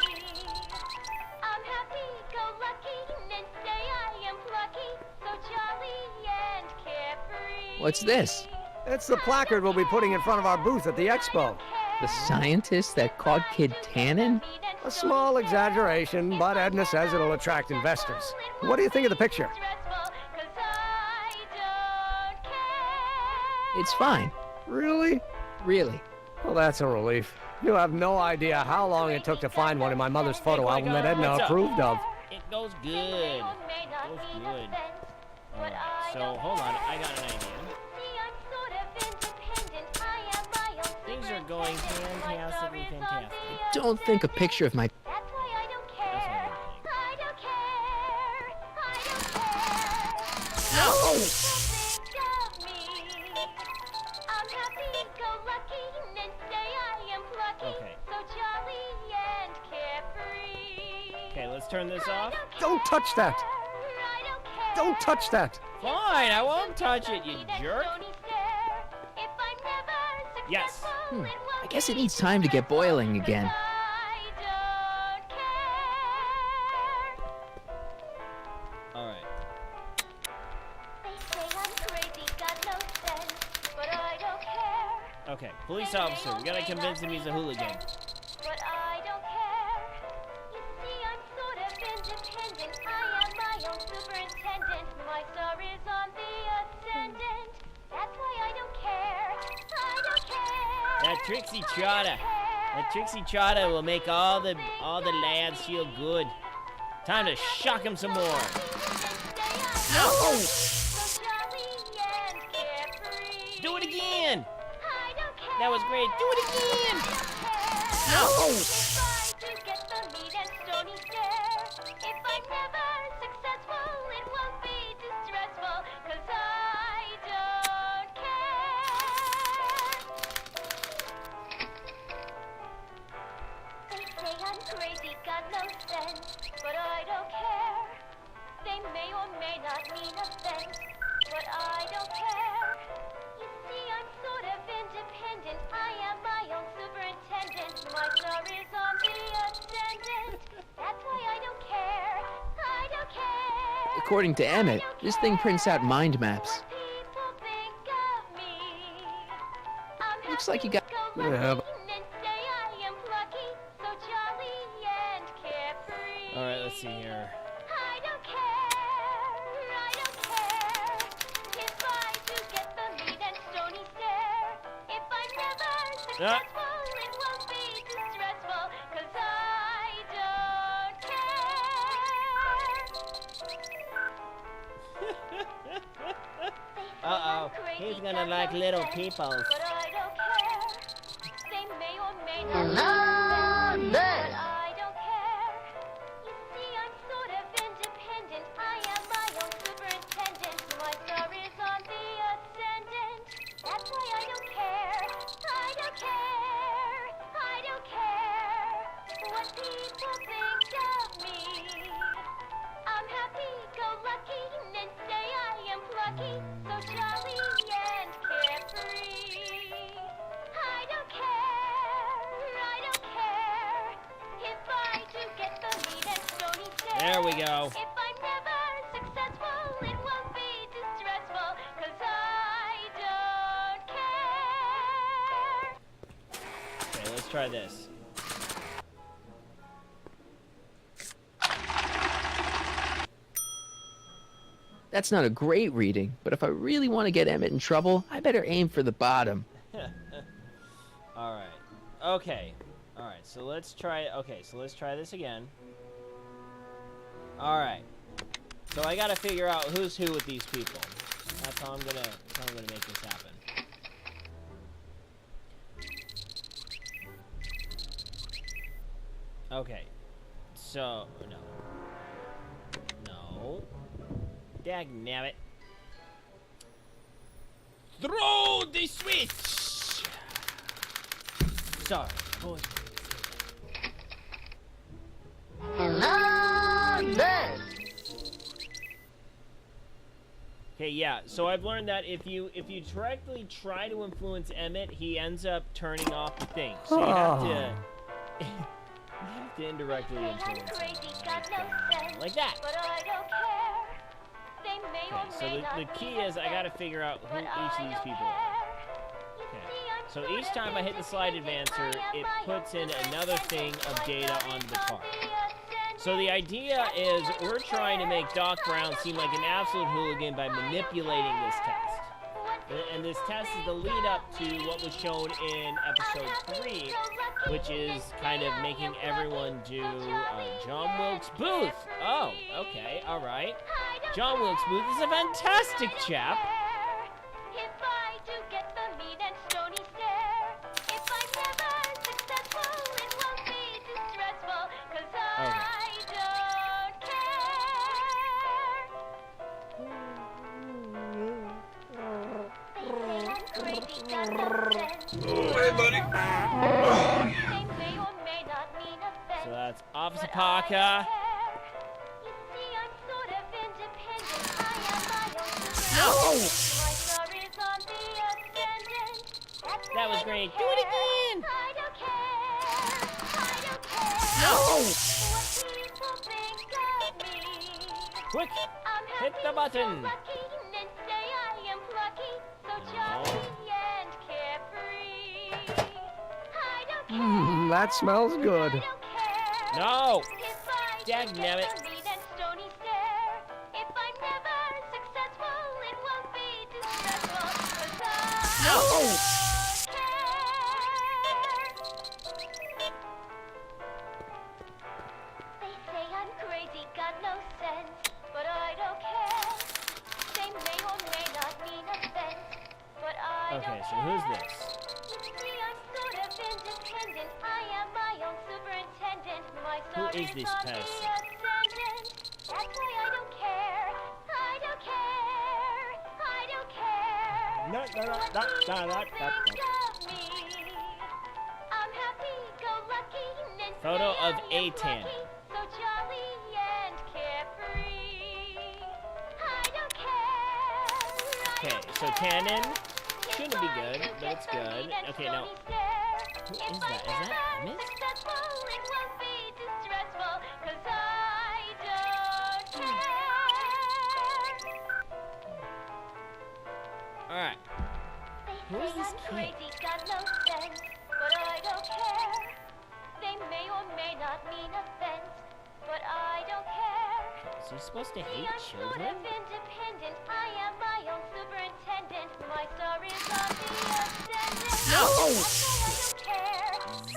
I'm happy-go-lucky and say I am plucky, so jolly and carefree. What's this? It's the placard we'll be putting in front of our booth at the expo. The scientist that caught Kid Tannen? A small exaggeration, but Edna says it'll attract investors. What do you think of the picture? It's fine. Really? Really. Well, that's a relief. You have no idea how long it took to find one in my mother's photo album that Edna What's up? approved of. It goes good. It goes good. Alright, so hold on, I got an idea. Things are going fantastically fantastic. Don't think a picture of my... That's why I don't care. I don't care. I don't care. No! Think of me. I'm happy-go-lucky and say I am plucky, Okay. so jolly and carefree. Okay, let's turn this off. Don't touch that. I don't care. Don't touch that. Fine, I won't touch it, you jerk. Yes. I guess it needs time to get boiling again. Alright. Okay, police officer, we gotta convince him he's a hooligan. But I don't care. You see, I'm sort of independent. I am my own superintendent. My star is on the ascendant. That's why I don't care. I don't care. That Trixie Trotter. That Trixie Trotter will make all the lads feel good. Time to shock him some more. No! Do it again! I don't care. That was great. Do it again! No! If I do get the mean and stony stare, if I'm never successful, it won't be too stressful, 'cause I don't care. They say I'm crazy, got no sense, but I don't care. They may or may not mean offense, but I don't care. You see, I'm sort of independent. I am my own superintendent. My star is on the ascendant. That's why I don't care. I don't care. According to Emmett, this thing prints out mind maps. What people think of me. I'm Looks like you got... Yeah, but- and say I am plucky, so jolly and carefree. Alright, let's see here. I don't care. I don't care if I do get the mean and stony stare. If I'm never successful, it won't be too stressful, 'cause I don't care. Uh-oh, he's gonna like little peoples. But I don't care. They may or may not be offensive, but I don't care. You see, I'm sort of independent. I am my own superintendent. My star is on the ascendant. That's why I don't care. I don't care. I don't care what people think of me. I'm happy-go-lucky and say I am plucky, so jolly and carefree. try this. That's not a great reading, but if I really want to get Emmett in trouble, I better aim for the bottom. Alright. Okay. Alright, so let's try... Okay, so let's try this again. Alright. So I gotta figure out who's who with these people. That's how I'm gonna make this happen. Okay. So... No. No. Dagnabbit. Throw the switch! Sorry, boys. Hello there. Okay, yeah. So I've learned that if you directly try to influence Emmett, he ends up turning off the thing. So you have to you have to indirectly influence him. Like that. Okay, so the key is I gotta figure out who each of these people are. Okay. So each time I hit the slide advancer, it puts in another thing of data onto the card. So the idea is we're trying to make Doc Brown seem like an absolute hooligan by manipulating this test. And this test is the lead up to what was shown in episode 3, which is kind of making everyone do John Wilkes Booth. Oh, okay, all right. John Wilkes Booth is a fantastic chap. Hey, buddy. So that's Officer Parker. That was great. Do it again. Quick, hit the button. That smells good. No. Dagnabbit. Okay, so who's this? Who is this person? No. Photo of Atan. Okay, so Tannen shouldn't be good, but it's good. Okay, now who is that? Is that Emmett? Alright. Who is this kid? Is he supposed to hate children?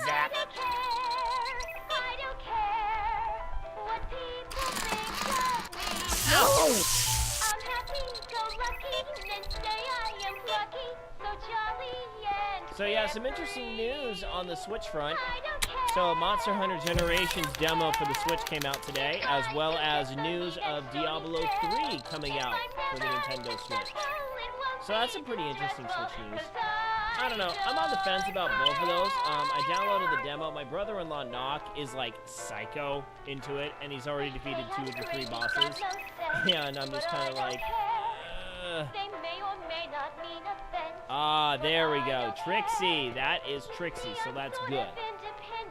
Zap. So yeah, some interesting news on the Switch front. So Monster Hunter Generations demo for the Switch came out today, as well as news of Diablo 3 coming out for the Nintendo Switch. So that's some pretty interesting Switch news. I don't know, I'm on the fence about both of those. I downloaded the demo. My brother-in-law Knock is like psycho into it, and he's already defeated 2 of the 3 bosses. Yeah, and I'm just kind of like, Ah, there we go. Trixie. That is Trixie, so that's good.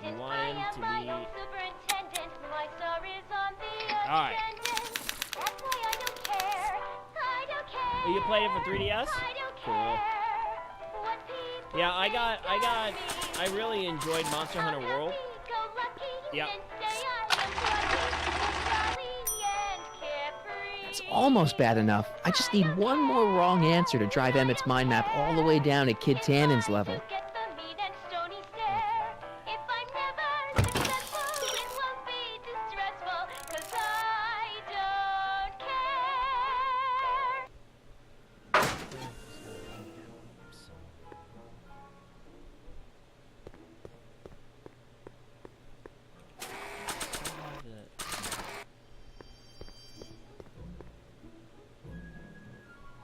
You want him to be... Alright. You played it for 3DS? Cool. Yeah, I got I really enjoyed Monster Hunter World. Yep. That's almost bad enough. I just need one more wrong answer to drive Emmett's mind map all the way down to Kid Tannen's level.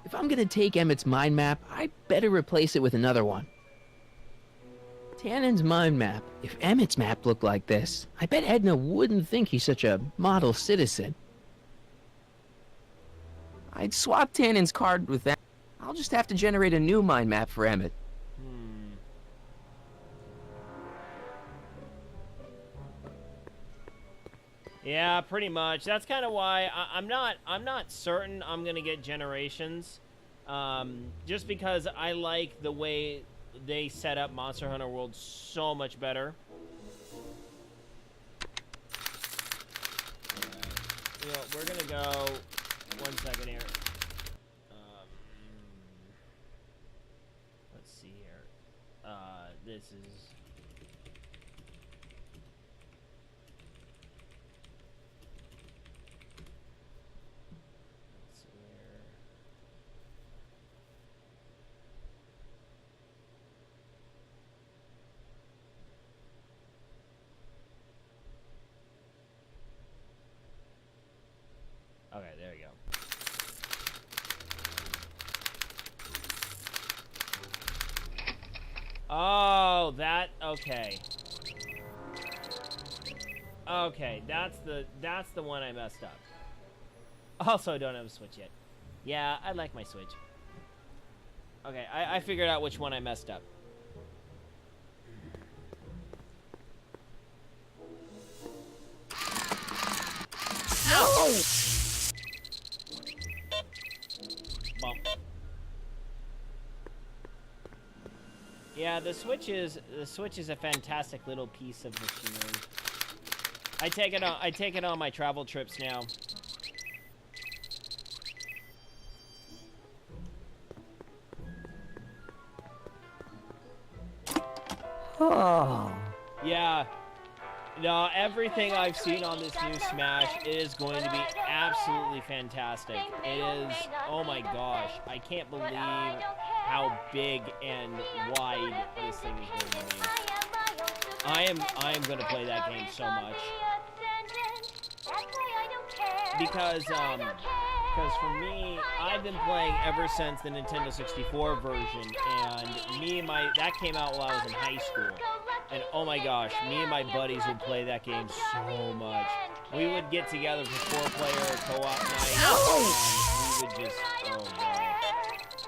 If I'm gonna take Emmett's mind map, I better replace it with another one. Tannen's mind map. If Emmett's map looked like this, I bet Edna wouldn't think he's such a model citizen. I'd swap Tannen's card with that. I'll just have to generate a new mind map for Emmett. Yeah, pretty much. That's kind of why I'm not certain I'm gonna get Generations, just because I like the way they set up Monster Hunter World so much better. You know, we're gonna go 1 second here. Let's see here. This is. Okay, there we go. Oh, that, okay. Okay, that's the one I messed up. Also, I don't have a Switch yet. Yeah, I like my Switch. Okay, I figured out which one I messed up. No! Bump. Yeah, the Switch is a fantastic little piece of machinery. I take it on my travel trips now. Oh. Yeah. No, everything I've seen on this new Smash is going to be absolutely fantastic. It is, oh my gosh, I can't believe how big and wide this thing is going to be. I am going to play that game so much. Because for me, I've been playing ever since the Nintendo 64 version, and that came out while I was in high school. And oh my gosh, me and my buddies would play that game so much. We would get together for 4-player co-op night. And we would just, oh god.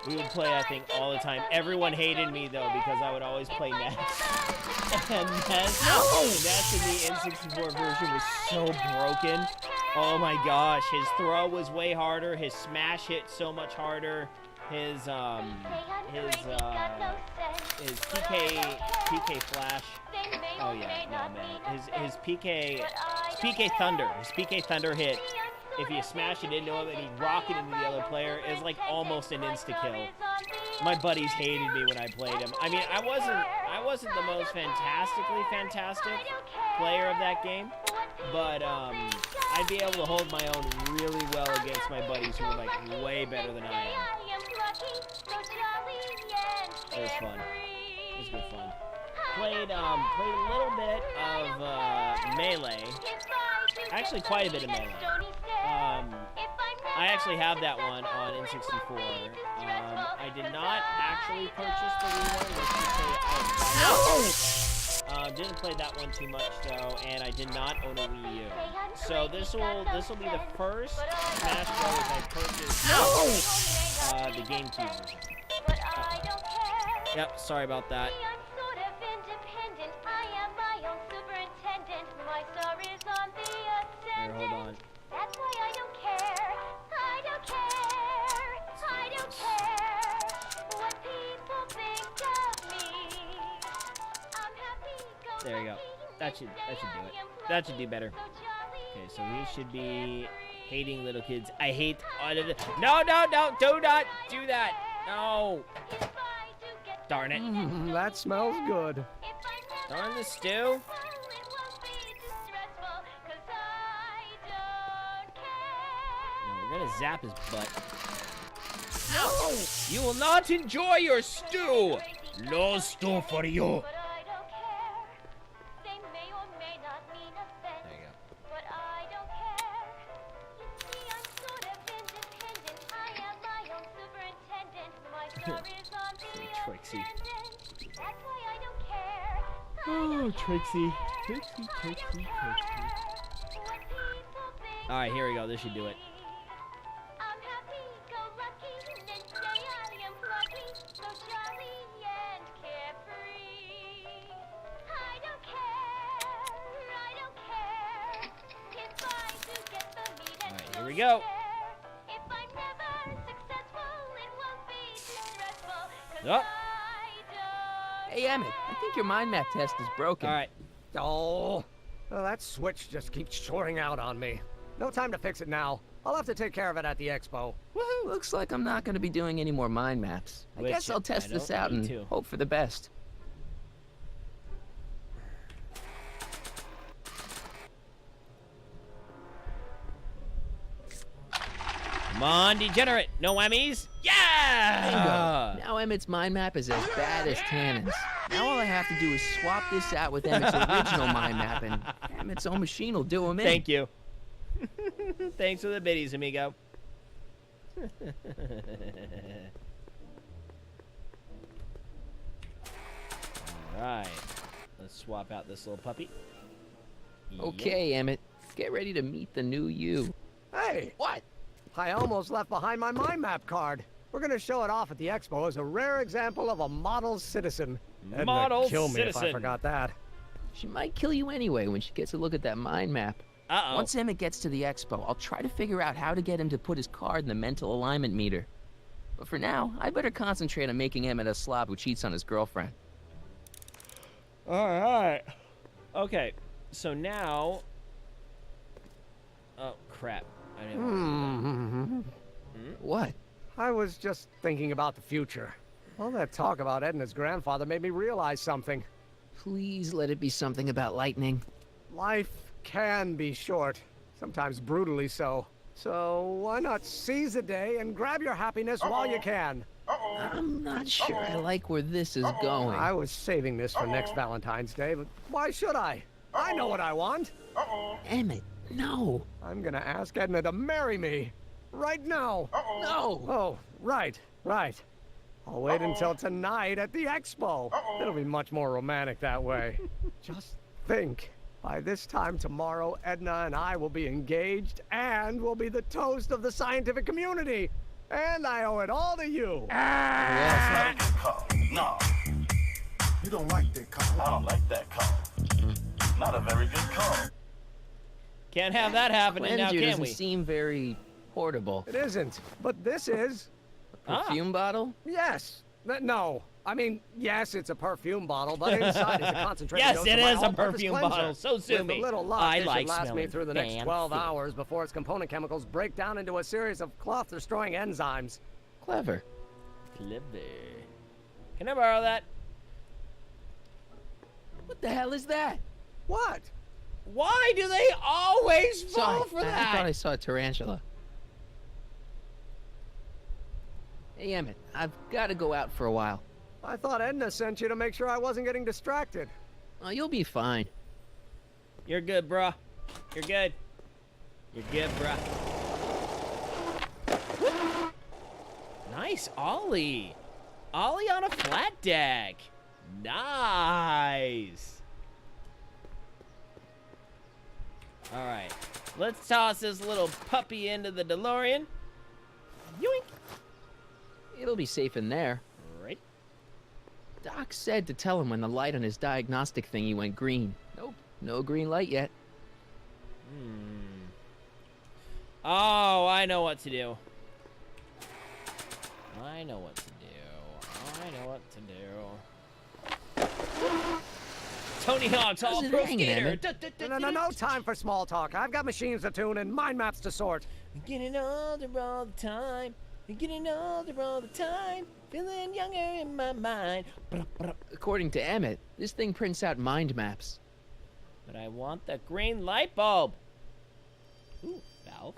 We would play that thing all the time. Everyone hated me though because I would always play Ness. And Ness in the N64 version was so broken. Oh my gosh, his throw was way harder. His smash hit so much harder. His PK flash. Oh yeah, no man. His PK Thunder. His PK Thunder hit. If you smash it into him and he rocket into the other player, is like almost an insta kill. My buddies hated me when I played him. I mean, I wasn't the most fantastic player of that game, but I'd be able to hold my own really well against my buddies who were like way better than I am. It was fun. It was good fun. Played a little bit of Melee. Actually, quite a bit of Melee. I actually have that one on N64. I did not actually purchase the Wii one. Let's just say I didn't play that one too much though, and I did not own a Wii U. So this will be the first Smash Bros. I purchased the GameCube version. Yep, sorry about that. Here, hold on. That's why I don't care. I don't care. I don't care what people think of me. I'm There you go. That should do it. That should do better. Okay, so he should be hating little kids. I hate all of it. No, no, no, do not do that. No. Darn it. That smells good. Darn the stew. No, we're gonna zap his butt. No! You will not enjoy your stew. No stew for you. Trixie. Oh, Trixie. Trixie. Alright, here we go. This should do it. Alright, here we go. Oh. Hey, Emmett, I think your mind map test is broken. All right. Oh, well, that switch just keeps shorting out on me. No time to fix it now. I'll have to take care of it at the expo. Woohoo! Looks like I'm not going to be doing any more mind maps. I Which guess I'll test I this don't out need and to. hope for the best. Come on, degenerate. No whammies. Yeah! Bingo! Now Emmett's mind map is as bad as Tannen's. Now all I have to do is swap this out with Emmett's original mind map, and Emmett's own machine will do him in. Thank you. Thanks for the biddies, amigo. Alright. Let's swap out this little puppy. Okay, Emmett. Get ready to meet the new you. Hey, What? I almost left behind my mind map card. We're gonna show it off at the expo as a rare example of a model citizen. Edna Model kill me if I citizen. forgot that. She might kill you anyway when she gets a look at that mind map. Uh-oh. Once Emmett gets to the expo, I'll try to figure out how to get him to put his card in the mental alignment meter. But for now, I better concentrate on making Emmett a slob who cheats on his girlfriend. Alright. Okay. So now... Oh, crap. I didn't What? I was just thinking about the future. All that talk about Edna's grandfather made me realize something. Please let it be something about lightning. Life can be short, sometimes brutally so. So why not seize the day and grab your happiness while you can? I'm not sure I like where this is going. I was saving this for next Valentine's Day, but why should I? I know what I want. Emmett, no. I'm gonna ask Edna to marry me. Right now. No. Oh, right. I'll wait until tonight at the expo. It'll be much more romantic that way. Just think. By this time tomorrow, Edna and I will be engaged and will be the toast of the scientific community. And I owe it all to you. That's not a good call. No. You don't like that call. I don't like that call. Not a very good call. Can't have that happening now, Cleanser can doesn't we? seem very portable. It isn't, but this is. Perfume bottle? Yes. No. I mean, yes, it's a perfume bottle, but inside is a concentrated Yes, dose it of my is a all-purpose perfume cleanser. bottle. So sue With me. a little luck, I it like should last me smelling through the next 12 fancy. hours before its component chemicals break down into a series of cloth-destroying enzymes. Clever. Clever. Can I borrow that? What the hell is that? What? Why do they always fall Sorry, for I thought I that? saw a tarantula. Hey, Emmett, I've got to go out for a while. I thought Edna sent you to make sure I wasn't getting distracted. Oh, you'll be fine. You're good, bruh. You're good. You're good, bruh. Nice ollie. Ollie on a flat deck. Nice. All right. Let's toss this little puppy into the DeLorean. Yoink. It'll be safe in there. Right. Doc said to tell him when the light on his diagnostic thingy went green. Nope, no green light yet. Oh, I know what to do. I know what to do. Tony Hawk's How's All it Pro hanging, Skater. Emmett? No time for small talk. I've got machines to tune and mind maps to sort. Getting older all the time. Getting older all the time. Feeling younger in my mind. According to Emmett, this thing prints out mind maps. But I want the green light bulb. Ooh, valve.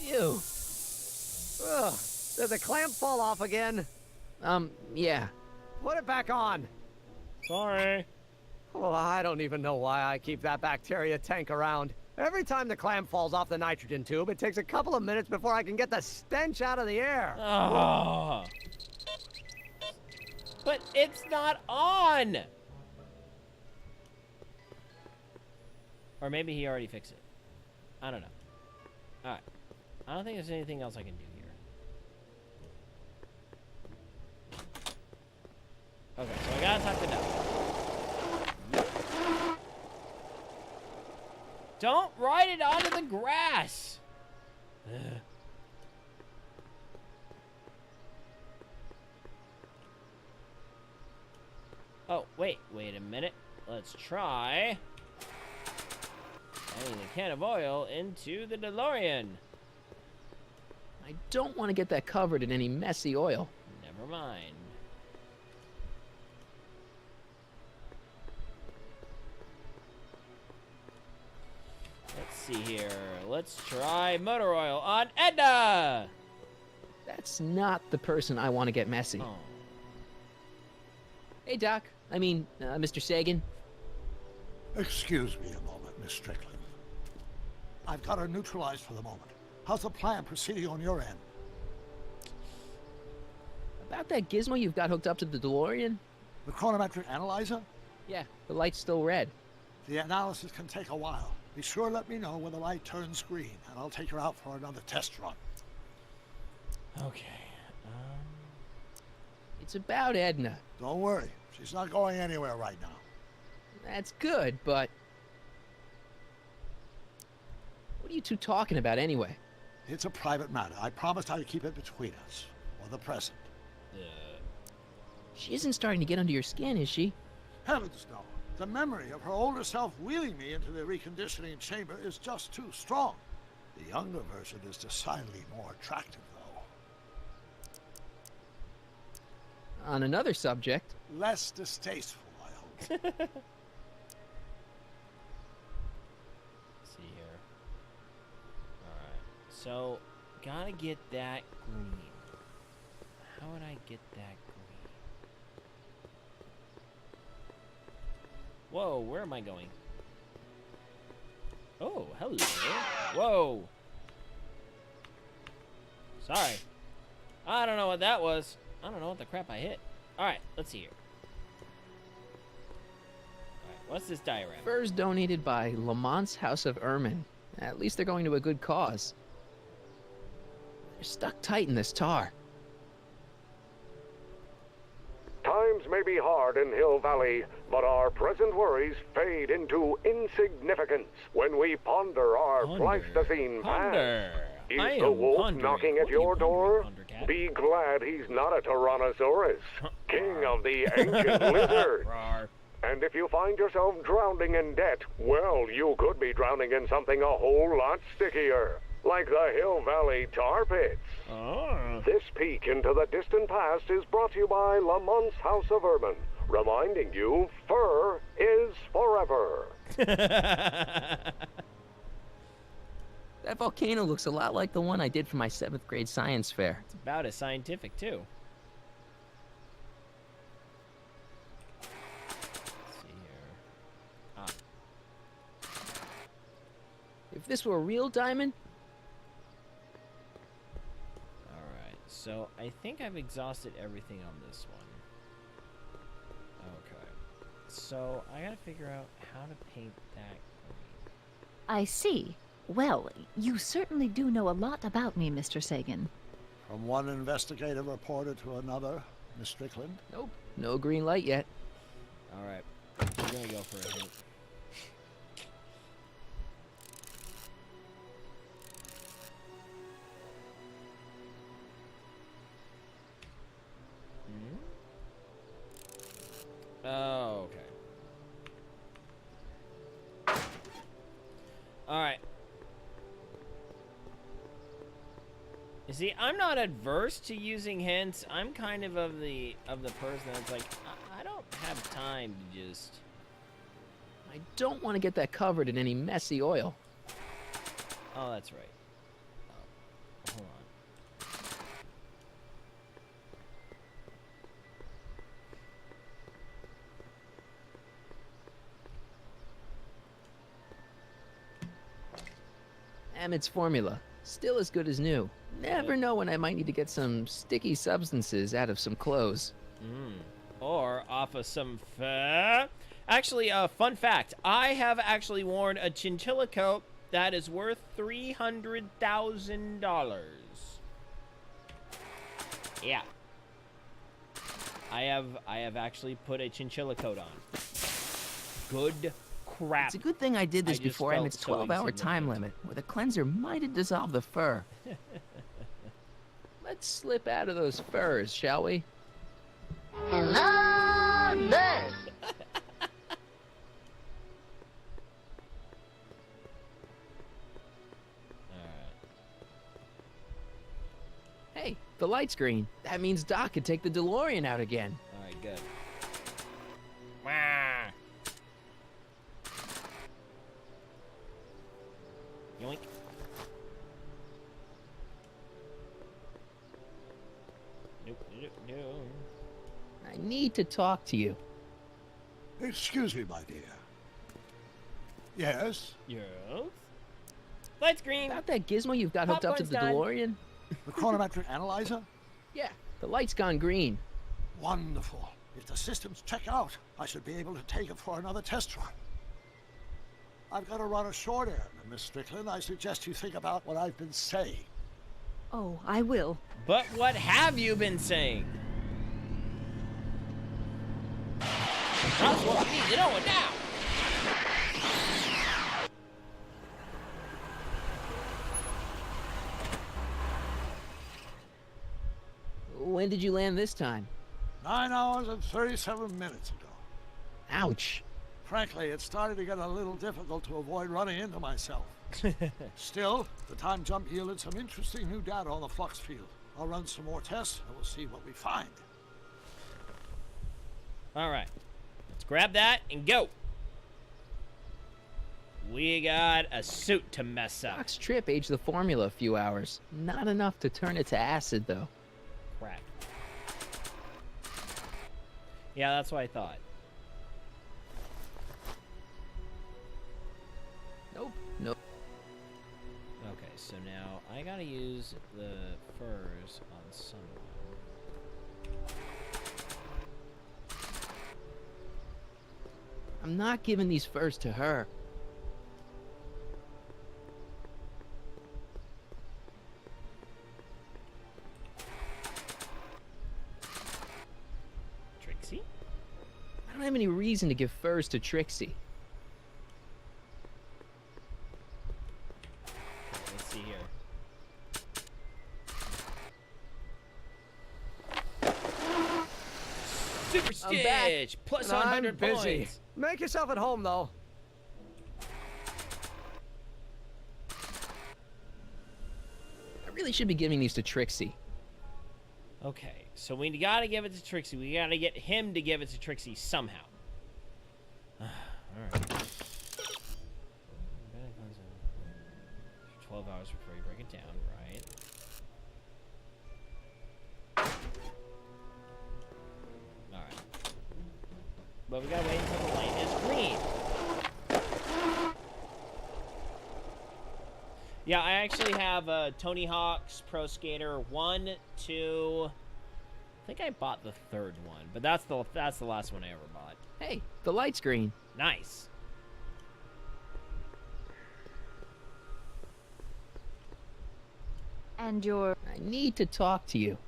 Ew. Ugh. Did the clamp fall off again? Yeah. Put it back on. Sorry. Well, I don't even know why I keep that bacteria tank around. Every time the clamp falls off the nitrogen tube, it takes a couple of minutes before I can get the stench out of the air. Oh. But it's not on. Or maybe he already fixed it. I don't know. Alright. I don't think there's anything else I can do here. Okay, so I gotta talk to Doug. Don't ride it onto the grass! Ugh. Oh, wait a minute. Let's try adding a can of oil into the DeLorean. I don't want to get that covered in any messy oil. Never mind. Let's see here. Let's try motor oil on Edna! That's not the person I want to get messy. Oh. Hey, Doc. I mean, Mr. Sagan. Excuse me a moment, Miss Strickland. I've got her neutralized for the moment. How's the plan proceeding on your end? About that gizmo you've got hooked up to the DeLorean? The chronometric analyzer? Yeah, the light's still red. The analysis can take a while. Be sure to let me know when the light turns green, and I'll take her out for another test run. Okay. It's about Edna. Don't worry. She's not going anywhere right now. That's good, but... What are you two talking about anyway? It's a private matter. I promised I'd keep it between us, for the present. She isn't starting to get under your skin, is she? Heavens no. The memory of her older self wheeling me into the reconditioning chamber is just too strong. The younger version is decidedly more attractive, though. On another subject... Less distasteful, I hope. Let's see here. Alright. So, gotta get that green. How would I get that green? Whoa, where am I going? Oh, hello. Whoa. Sorry. I don't know what that was. I don't know what the crap I hit. Alright, let's see here. Alright, what's this diagram? Furs donated by Lamont's House of Ermine. At least they're going to a good cause. They're stuck tight in this tar. Times may be hard in Hill Valley, but our present worries fade into insignificance when we ponder our Pleistocene past. Is the wolf knocking at your door? Be glad he's not a Tyrannosaurus, king of the ancient lizard. And if you find yourself drowning in debt, well, you could be drowning in something a whole lot stickier, like the Hill Valley tar pits. This peek into the distant past is brought to you by Lamont's House of Ermine, reminding you fur is forever. That volcano looks a lot like the one I did for my 7th grade science fair. It's about as scientific, too. Let's see here. If this were a real diamond... Alright, so I think I've exhausted everything on this one. Okay. So I gotta figure out how to paint that green. I see. Well, you certainly do know a lot about me, Mr. Sagan. From one investigative reporter to another, Miss Strickland. Nope, no green light yet. Alright, I'm gonna go for a hint. Oh, okay. Alright. You see, I'm not adverse to using hints. I'm kind of the person that's like, I don't have time to just... I don't want to get that covered in any messy oil. Oh, that's right. Oh, hold on. Emmett's formula. Still as good as new. Never know when I might need to get some sticky substances out of some clothes. Or off of some fur. Actually, fun fact. I have actually worn a chinchilla coat that is worth $300,000. Yeah. I have actually put a chinchilla coat on. Good crap. It's a good thing I did this I just before felt Emmett's so 12-hour time insignificant. limit, where the cleanser might have dissolved the fur. Let's slip out of those furs, shall we? Hey, the light's green. That means Doc could take the DeLorean out again. Alright, good. Wah. Yoink. Nope, nope, no. I need to talk to you. Excuse me, my dear. Yes? Yes? Lights green. About that gizmo you've got hooked up to Popcorn's the done. DeLorean? The chronometric analyzer? Yeah, the light's gone green. Wonderful. If the systems check out, I should be able to take it for another test run. I've got to run a short errand, Miss Strickland. I suggest you think about what I've been saying. Oh, I will. But what have you been saying? That's what we need to know now. When did you land this time? 9 hours and 37 minutes ago. Ouch. Frankly, it started to get a little difficult to avoid running into myself. Still, the time jump yielded some interesting new data on the flux field. I'll run some more tests and we'll see what we find. Alright. Let's grab that and go. We got a suit to mess up. Doc's trip aged the formula a few hours. Not enough to turn it to acid, though. Crap. Yeah, that's what I thought. Nope. Okay, so now I gotta use the furs on someone. I'm not giving these furs to her. Trixie? I don't have any reason to give furs to Trixie. Okay, let's see here. Super I'm back, Stitch! Plus and I'm 100 busy. points. Make yourself at home, though. I really should be giving these to Trixie. Okay, so we gotta give it to Trixie. We gotta get him to give it to Trixie somehow. Alright. 12 hours before you break it down, right? Alright. But we gotta wait until the light is green. Yeah, I actually have Tony Hawk's Pro Skater 1, 2... I think I bought the third one, but that's the last one I ever bought. Hey, the light's green. Nice. And you're... I need to talk to you.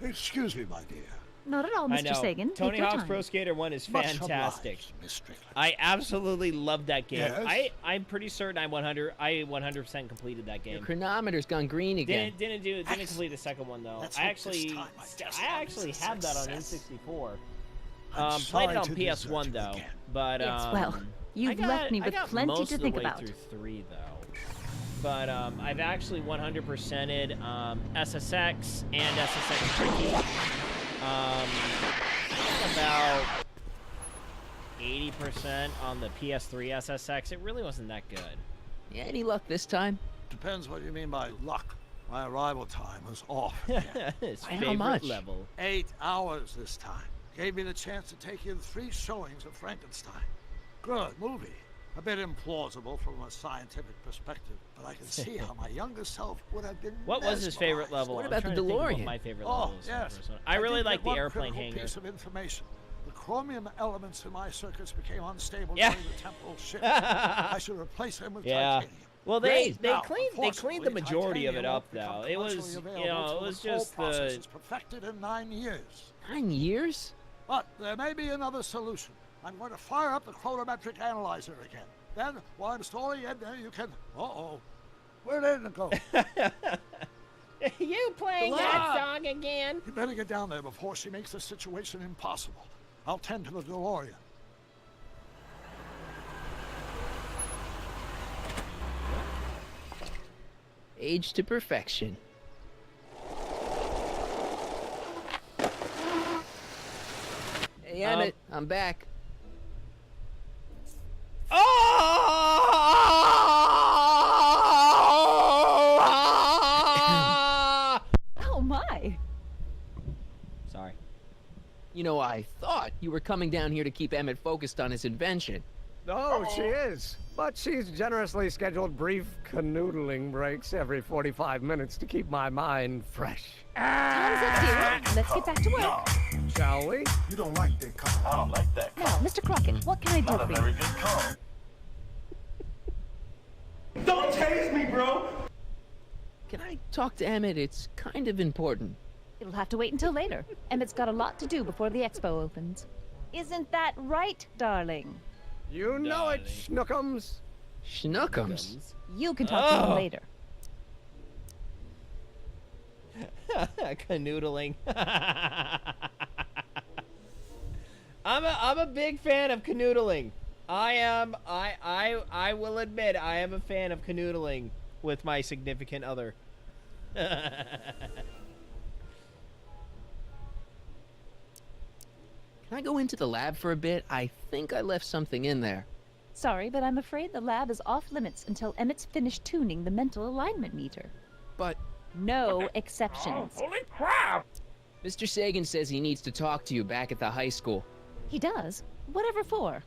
Excuse me, my dear. Not at all, I Mr. know. Sagan. Tony Take your Hawk's time. Pro Skater 1 is Much fantastic. obliged, Miss Strickland. I absolutely love that game. Yes? I'm pretty certain I 100% completed that Your game. chronometer's gone green again. Didn't complete the second one though. Let's I hope this actually time I just I actually have have that on success. N64. I'm Played it sorry on to PS1 desert you though, again. but Yes, well, you've left me with plenty most to of the think way about. Through 3 though. But I've actually 100%ed SSX and SSX Tricky. I got about 80% on the PS3 SSX. It really wasn't that good. Yeah, any luck this time? Depends what you mean by luck. My arrival time was off again. His By how favorite much? level. 8 hours this time. Gave me the chance to take in 3 showings of Frankenstein. Good movie. A bit implausible from a scientific perspective, but I can see how my younger self would have been What was his favorite mesmerized. level? What I'm about the trying to think of what DeLorean? my favorite Oh, level was. from the yes. first one. I really did like get the one airplane critical hangar. piece of information. The chromium elements in my circuits became unstable Yeah. during the temporal shift. I should replace them with titanium. Well, they Now, cleaned the unfortunately, majority of it titanium up won't become though. It was commercially you know available it till was the whole just process the is perfected in 9 years. 9 years? But there may be another solution. I'm going to fire up the chronometric analyzer again. Then, while I'm stalling in there, you can... Uh-oh. Where did it go? you playing that song again? You better get down there before she makes the situation impossible. I'll tend to the DeLorean. Age to perfection. Hey, Emmett, I'm back. Oh my! Sorry. You know, I thought you were coming down here to keep Emmett focused on his invention. Oh, she is. But she's generously scheduled brief canoodling breaks every 45 minutes to keep my mind fresh. Time's up, dear. Let's get back to work. Shall we? You don't like that car. I don't like that Now, car. Mr. Crockett, what can I Not do a for very you? good car. Don't tase me, bro! Can I talk to Emmett? It's kind of important. It'll have to wait until later. Emmett's got a lot to do before the expo opens. Isn't that right, darling? You know it, Schnookums. Schnookums? You can talk to him later. Canoodling. I'm a big fan of canoodling. I will admit I am a fan of canoodling with my significant other. Can I go into the lab for a bit? I think I left something in there. Sorry, but I'm afraid the lab is off limits until Emmett's finished tuning the mental alignment meter. But No exceptions. Holy crap! Mr. Sagan says he needs to talk to you back at the high school. He does. Whatever for.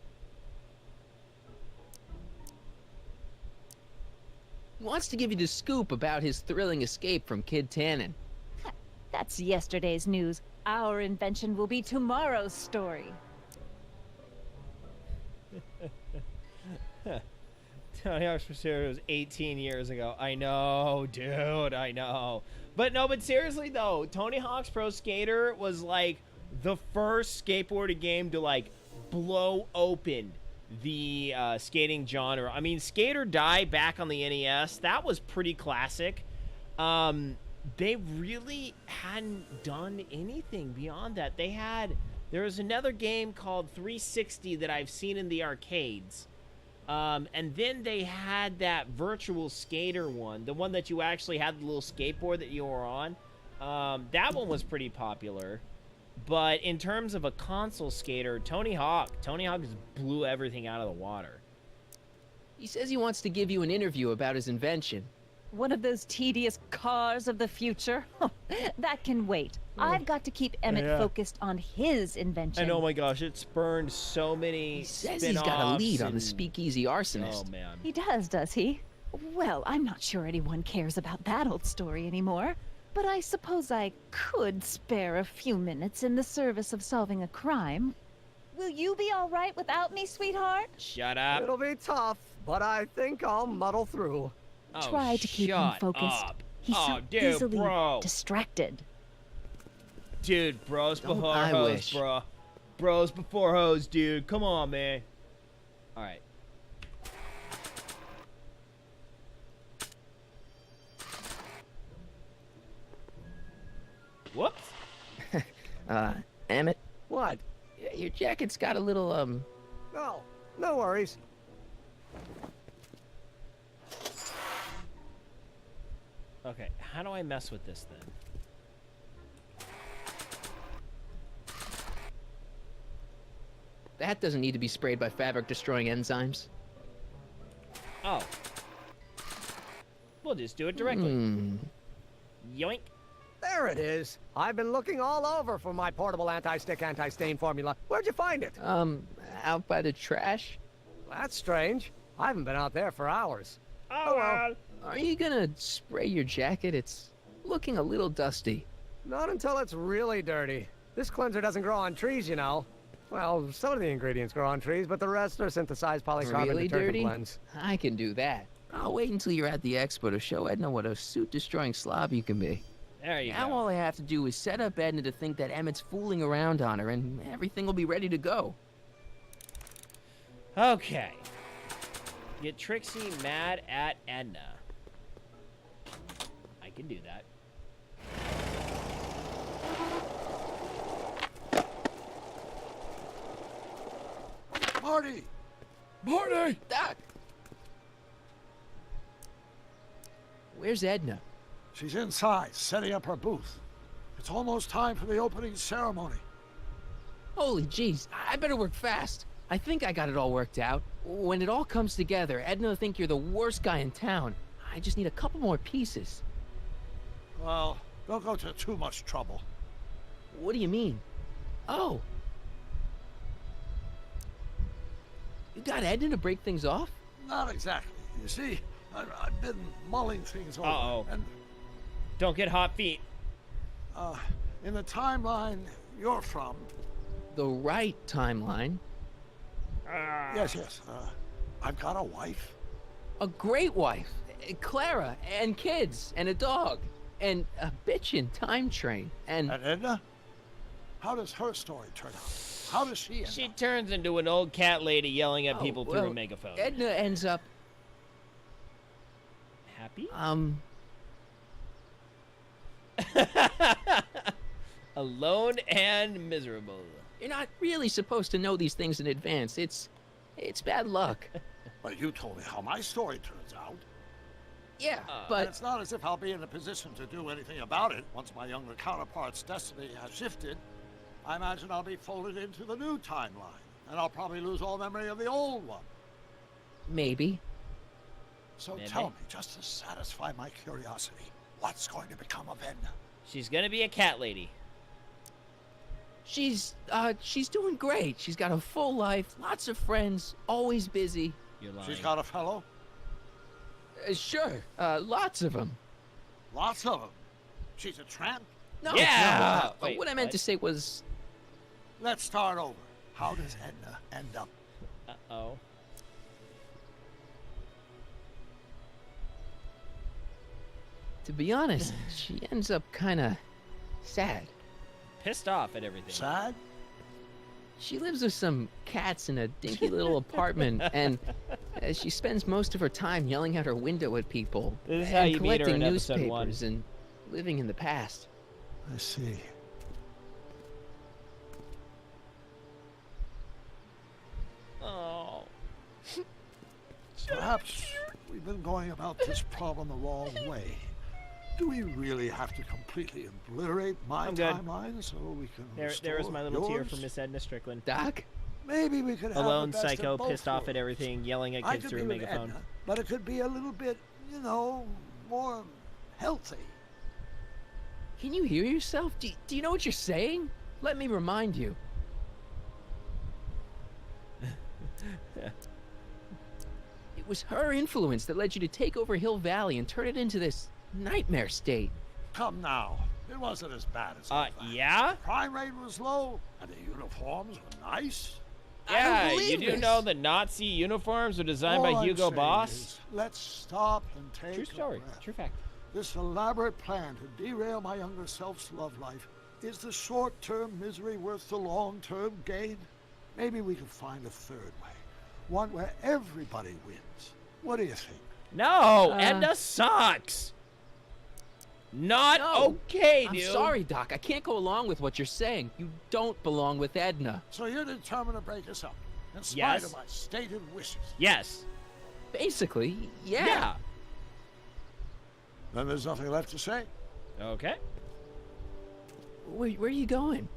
He wants to give you the scoop about his thrilling escape from Kid Tannen. That's yesterday's news. Our invention will be tomorrow's story. Tony Hawk's Pro Skater was 18 years ago. I know, dude, I know. But seriously though, Tony Hawk's Pro Skater was like the first skateboarding game to like blow open the skating genre. I mean, Skate or Die back on the NES, that was pretty classic. They really hadn't done anything beyond that. There was another game called 360 that I've seen in the arcades. And then they had that virtual skater one, the one that you actually had the little skateboard that you were on. That one was pretty popular. But in terms of a console skater, Tony Hawk just blew everything out of the water. He says he wants to give you an interview about his invention. One of those tedious cars of the future? That can wait. I've got to keep Emmett focused on his invention. And oh my gosh, it spurned so many He says he's got a lead on the speakeasy arsonist. Oh man. He does he? Well, I'm not sure anyone cares about that old story anymore. But I suppose I could spare a few minutes in the service of solving a crime. Will you be all right without me, sweetheart? Shut up. It'll be tough, but I think I'll muddle through. Oh, Try to keep him shut focused. up. He's Oh, so dude, easily bro. distracted. Dude, bros Don't before I hoes, wish. bro. Bros before hoes, dude. Come on, man. All right. Whoops. Emmett, What? Your jacket's got a little, No, no worries. Okay, how do I mess with this then? That doesn't need to be sprayed by fabric-destroying enzymes. Oh. We'll just do it directly. Yoink. There it is. I've been looking all over for my portable anti-stick, anti-stain formula. Where'd you find it? Out by the trash? That's strange. I haven't been out there for hours. Oh, well. Are you gonna spray your jacket? It's looking a little dusty. Not until it's really dirty. This cleanser doesn't grow on trees, you know. Well, some of the ingredients grow on trees, but the rest are synthesized polycarbonate Really detergent dirty? blends. I can do that. I'll wait until you're at the expo to show Edna what a suit-destroying slob you can be. There you Now go. all I have to do is set up Edna to think that Emmett's fooling around on her, and everything will be ready to go. Okay. Get Trixie mad at Edna. I can do that. Marty! Marty! Doc! Where's Edna? She's inside, setting up her booth. It's almost time for the opening ceremony. Holy jeez, I better work fast. I think I got it all worked out. When it all comes together, Edna will think you're the worst guy in town. I just need a couple more pieces. Well, don't go to too much trouble. What do you mean? Oh. You got Edna to break things off? Not exactly. You see, I've been mulling things over. Uh-oh. And Don't get hot feet. in the timeline you're from... The right timeline. Yes. I've got a wife. A great wife. Clara, and kids, and a dog, and a bitchin' time train, and... And Edna? How does her story turn out? How does she end She up? turns into an old cat lady yelling at people through a well, megaphone. Edna ends up, Happy? Alone and miserable. You're not really supposed to know these things in advance. It's bad luck. Well, you told me how my story turns out. Yeah, And but... it's not as if I'll be in a position to do anything about it once my younger counterpart's destiny has shifted. I imagine I'll be folded into the new timeline, and I'll probably lose all memory of the old one. Maybe. So Maybe. tell me, just to satisfy my curiosity, what's going to become of Edna? She's gonna be a cat lady. She's doing great. She's got a full life, lots of friends, always busy. You're lying. She's got a fellow? Sure, lots of them. Lots of them. She's a tramp? No, Yeah! no. Wait, what I meant what? to say was... Let's start over. How does Edna end up? Uh-oh. To be honest, she ends up kind of sad. Pissed off at everything. Sad? She lives with some cats in a dinky little apartment, and she spends most of her time yelling out her window at people, This is how and you meet her collecting in episode 1. newspapers and living in the past. I see. Oh. Perhaps we've been going about this problem the wrong way. Do we really have to completely obliterate my I'm good. timeline so we can There restore was my little tear yours? for Miss Edna Strickland. Doc? Maybe we could have Alone the best psycho, of both pissed off at worlds. everything, yelling at I kids could through a be with megaphone. Edna, but it could be a little bit, more healthy. Can you hear yourself? Do you know what you're saying? Let me remind you. It was her influence that led you to take over Hill Valley and turn it into this nightmare state. Come now. It wasn't as bad as all that. Yeah? Crime rate was low, and the uniforms were nice. Yeah, believe you do this. know the Nazi uniforms were designed All by I'm Hugo saying Boss? is, let's stop and take True a story. breath. True fact. This elaborate plan to derail my younger self's love life, is the short-term misery worth the long-term gain? Maybe we could find a third way. One where everybody wins. What do you think? No! Edna sucks! Not No. okay, I'm dude. sorry, Doc. I can't go along with what you're saying. You don't belong with Edna. So you're determined to break us up, in spite Yes. of my stated wishes. Yes. Basically, yeah. Then there's nothing left to say. Okay. Where are you going?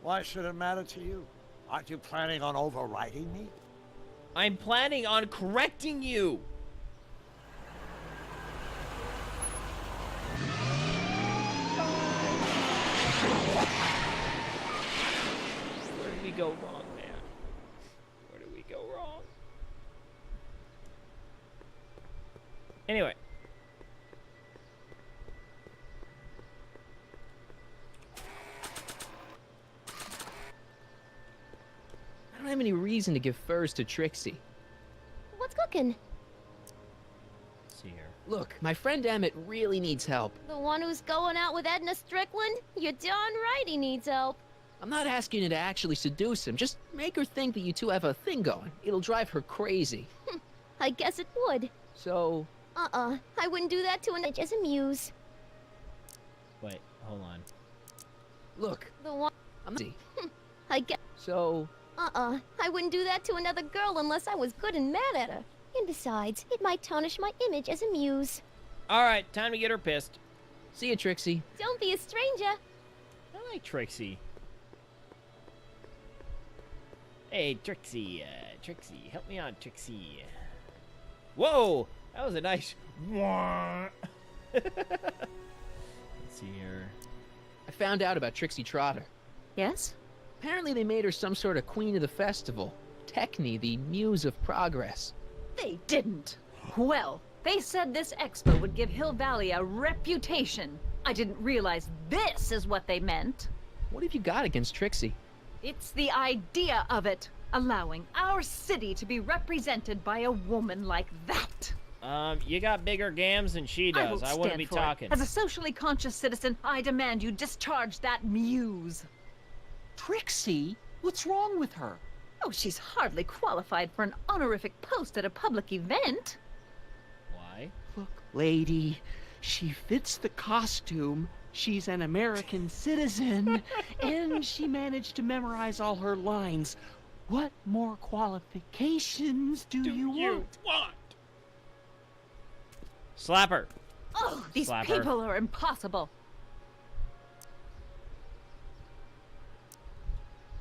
Why should it matter to you? Aren't you planning on overriding me? I'm planning on correcting you. Where did we go wrong, man? Where did we go wrong? Anyway. I don't have any reason to give furs to Trixie. What's cooking? Let's see here. Look, my friend Emmett really needs help. The one who's going out with Edna Strickland? You're darn right he needs help. I'm not asking you to actually seduce him. Just make her think that you two have a thing going. It'll drive her crazy. I guess it would. So, I wouldn't do that to an just a muse. Wait, hold on. look, The one. I'm busy. I guess. So, I wouldn't do that to another girl unless I was good and mad at her. And besides, it might tarnish my image as a muse. All right, time to get her pissed. see you, Trixie. Don't be a stranger. I like Trixie. Hey, Trixie. Trixie, help me out, Trixie. Whoa, that was a nice. Let's see here. I found out about Trixie Trotter. Yes? Apparently they made her some sort of queen of the festival. Techne, the muse of progress. They didn't. Well, they said this expo would give Hill Valley a reputation. I didn't realize this is what they meant. What have you got against Trixie? It's the idea of it. Allowing our city to be represented by a woman like that. You got bigger gams than she I does. won't I wouldn't stand be for it. talking. As a socially conscious citizen, I demand you discharge that muse. Trixie? What's wrong with her? Oh, she's hardly qualified for an honorific post at a public event. Why? Look, lady, she fits the costume. She's an American citizen, and she managed to memorize all her lines. What more qualifications do you want? Slap her. Oh, these Slap her. people are impossible.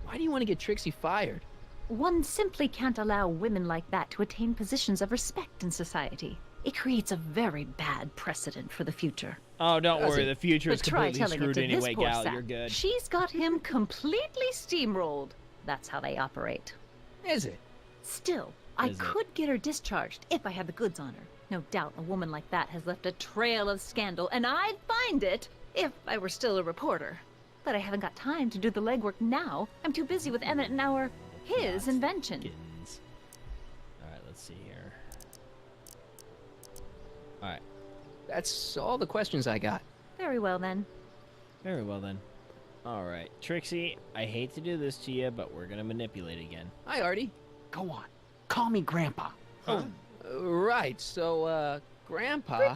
Why do you want to get Trixie fired? One simply can't allow women like that to attain positions of respect in society. It creates a very bad precedent for the future. Oh, don't Does worry. it? The future is But try completely telling it screwed to anyway, this poor gal. sap. You're good. She's got him completely steamrolled. That's how they operate. Is it? Still, I Is it? could get her discharged if I had the goods on her. No doubt a woman like that has left a trail of scandal, and I'd find it if I were still a reporter. But I haven't got time to do the legwork now. I'm too busy with Emmett and his invention. Kittens. All right, let's see here. All right. That's all the questions I got. Very well then. Very well then. All right, Trixie. I hate to do this to you, but we're gonna manipulate again. Hi, Artie. Go on. Call me Grandpa. Huh? Right, so, Grandpa...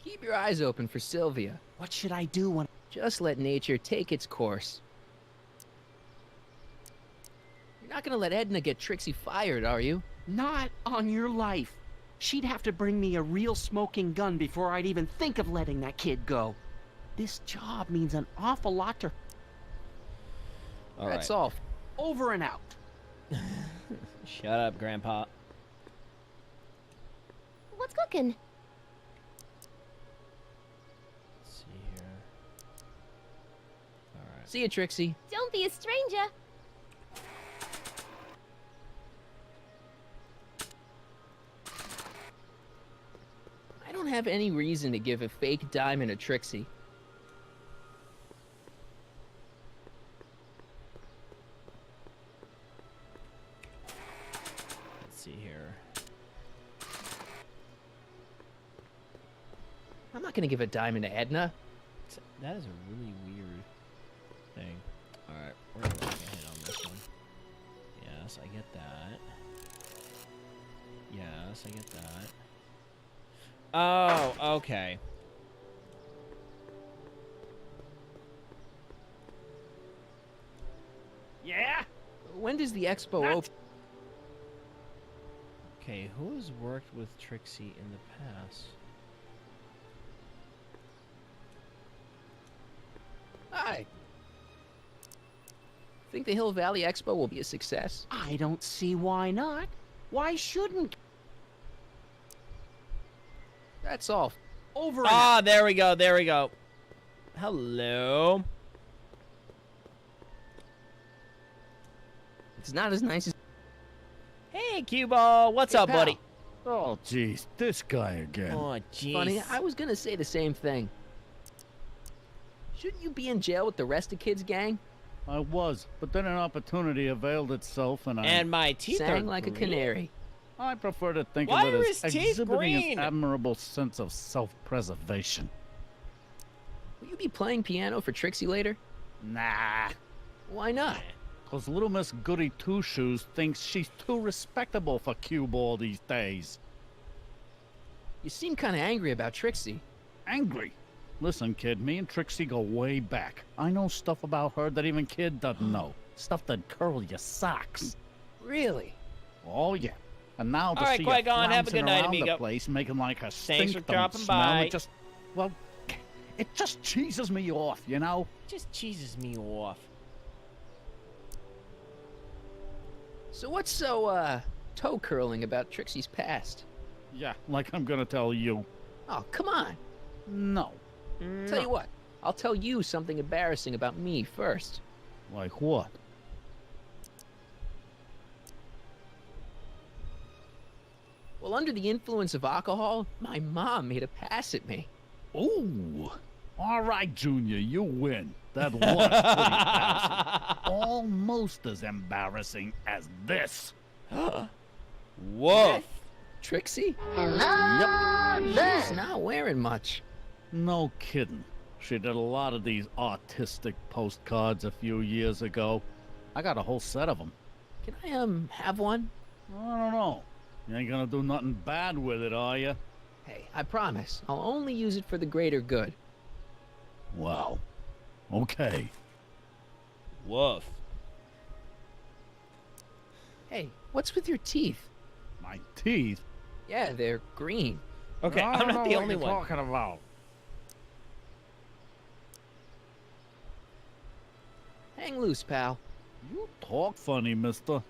Keep your eyes open for Sylvia. What should I do when... Just let nature take its course. You're not gonna let Edna get Trixie fired, are you? Not on your life. She'd have to bring me a real smoking gun before I'd even think of letting that kid go. This job means an awful lot to... All That's right. all. Over and out. Shut up, Grandpa. What's cooking? Let's see here. All right. See you, Trixie. Don't be a stranger. I don't have any reason to give a fake diamond to Trixie. Let's see here. I'm not gonna give a diamond to Edna. That is a really weird thing. All right, we're gonna look ahead on this one. Yes, I get that. Yes. pass. I get that. Oh, okay. Yeah? When does the expo open? Okay, who has worked with Trixie in the past? Hi. Think the Hill Valley Expo will be a success? I don't see why not. Why shouldn't? That's all. Over and Ah, there we go. There we go. Hello. It's not as nice as. Hey, Cue Ball. What's up, pal. buddy? Oh, jeez, this guy again. Oh, jeez. Funny, I was gonna say the same thing. Shouldn't you be in jail with the rest of kids' gang? I was, but then an opportunity availed itself, and And my teeth Sang are like a green. canary. I prefer to think Why of it are as his teeth exhibiting green? an admirable sense of self-preservation. Will you be playing piano for Trixie later? Nah, Why not? because little Miss Goody Two-Shoes thinks she's too respectable for cue ball these days. You seem kind of angry about Trixie. Angry. Listen, kid, me and Trixie go way back. I know stuff about her that even kid doesn't know. Stuff that curl your socks. Really? Oh, yeah. And now to All right, see Qui-Gon, her have a good flouncing night, around amigo. the place, making like her Thanks stink for don't dropping smell, by. it just, well, it just cheeses me off, you know? Just cheeses me off. So what's so, toe curling about Trixie's past? Yeah, like I'm gonna tell you. Oh, come on. No. Tell you what, I'll tell you something embarrassing about me first. Like what? Well, under the influence of alcohol, my mom made a pass at me. Ooh. All right, Junior, you win. That was pretty embarrassing. Almost as embarrassing as this. Whoa. Trixie? Hello there. She's not wearing much. No kidding. She did a lot of these artistic postcards a few years ago. I got a whole set of them. Can I, have one? I don't know. You ain't gonna do nothing bad with it, are you? Hey, I promise. I'll only use it for the greater good. Wow. Okay. Woof. Hey, what's with your teeth? My teeth? Yeah, they're green. Okay, I I'm don't not know the what only you're one. talking about. Hang loose, pal. You talk funny, mister.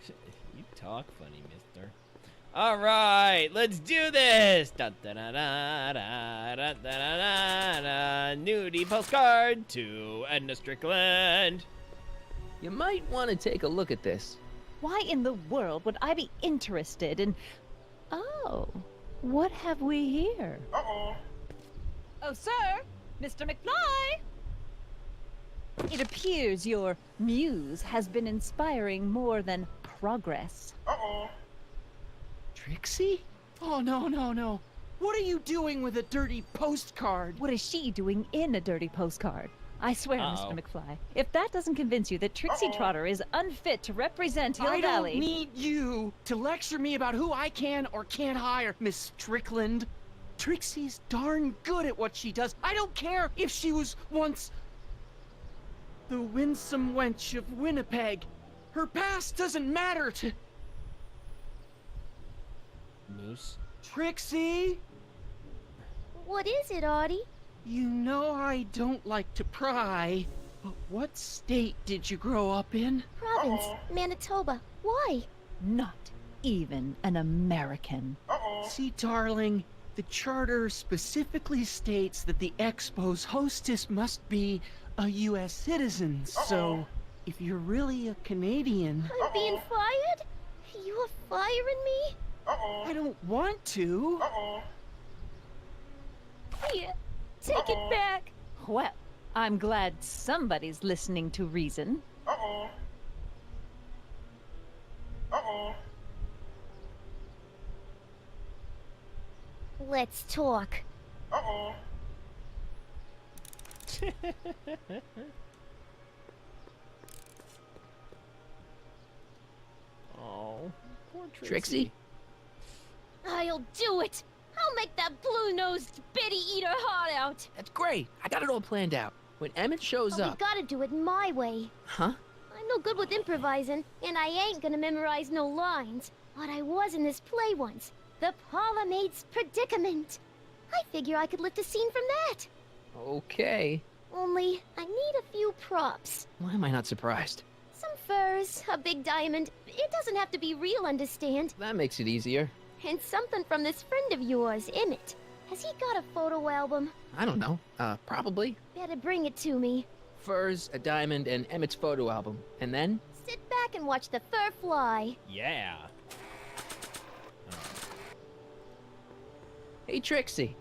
You talk funny, mister. All right, let's do this. Da, da, da, da, da, da, da, da, da. Nudie postcard to Edna Strickland. You might want to take a look at this. Why in the world would I be interested in... Oh, what have we here? Uh-oh. Oh, sir! Mr. McFly! It appears your muse has been inspiring more than progress. Uh-oh. Trixie? Oh, no, no, no. What are you doing with a dirty postcard? What is she doing in a dirty postcard? I swear, Uh-oh. Mr. McFly, if that doesn't convince you that Trixie Trotter is unfit to represent Hill I Valley... don't need you to lecture me about who I can or can't hire, Miss Strickland. Trixie's darn good at what she does. I don't care if she was once the winsome wench of Winnipeg. Her past doesn't matter to Moose. Trixie. What is it, Audie? You know I don't like to pry, but what state did you grow up in? Province, Manitoba. Why? Not even an American. Uh-oh. See, darling, the charter specifically states that the Expo's hostess must be a U.S. citizen, so if you're really a Canadian... I'm being fired? You are firing me? Uh-oh. I don't want to. Uh-oh. Here, take it back. Well, I'm glad somebody's listening to reason. Uh-oh. Uh-oh. Let's talk. Uh-oh. Oh, poor Trixie. Trixie? I'll do it! I'll make that blue-nosed bitty eater heart out! That's great. I got it all planned out. When Emmett shows But we up... gotta do it my way. Huh? I'm no good with improvising, and I ain't gonna memorize no lines. But I was in this play once. The Parlor Maid's Predicament. I figure I could lift a scene from that. Okay. Only, I need a few props. Why am I not surprised? Some furs, a big diamond. It doesn't have to be real, understand? That makes it easier. And something from this friend of yours, Emmett. Has he got a photo album? I don't know. Probably. Better bring it to me. Furs, a diamond, and Emmett's photo album. And then? Sit back and watch the fur fly. Yeah. Hey, Trixie.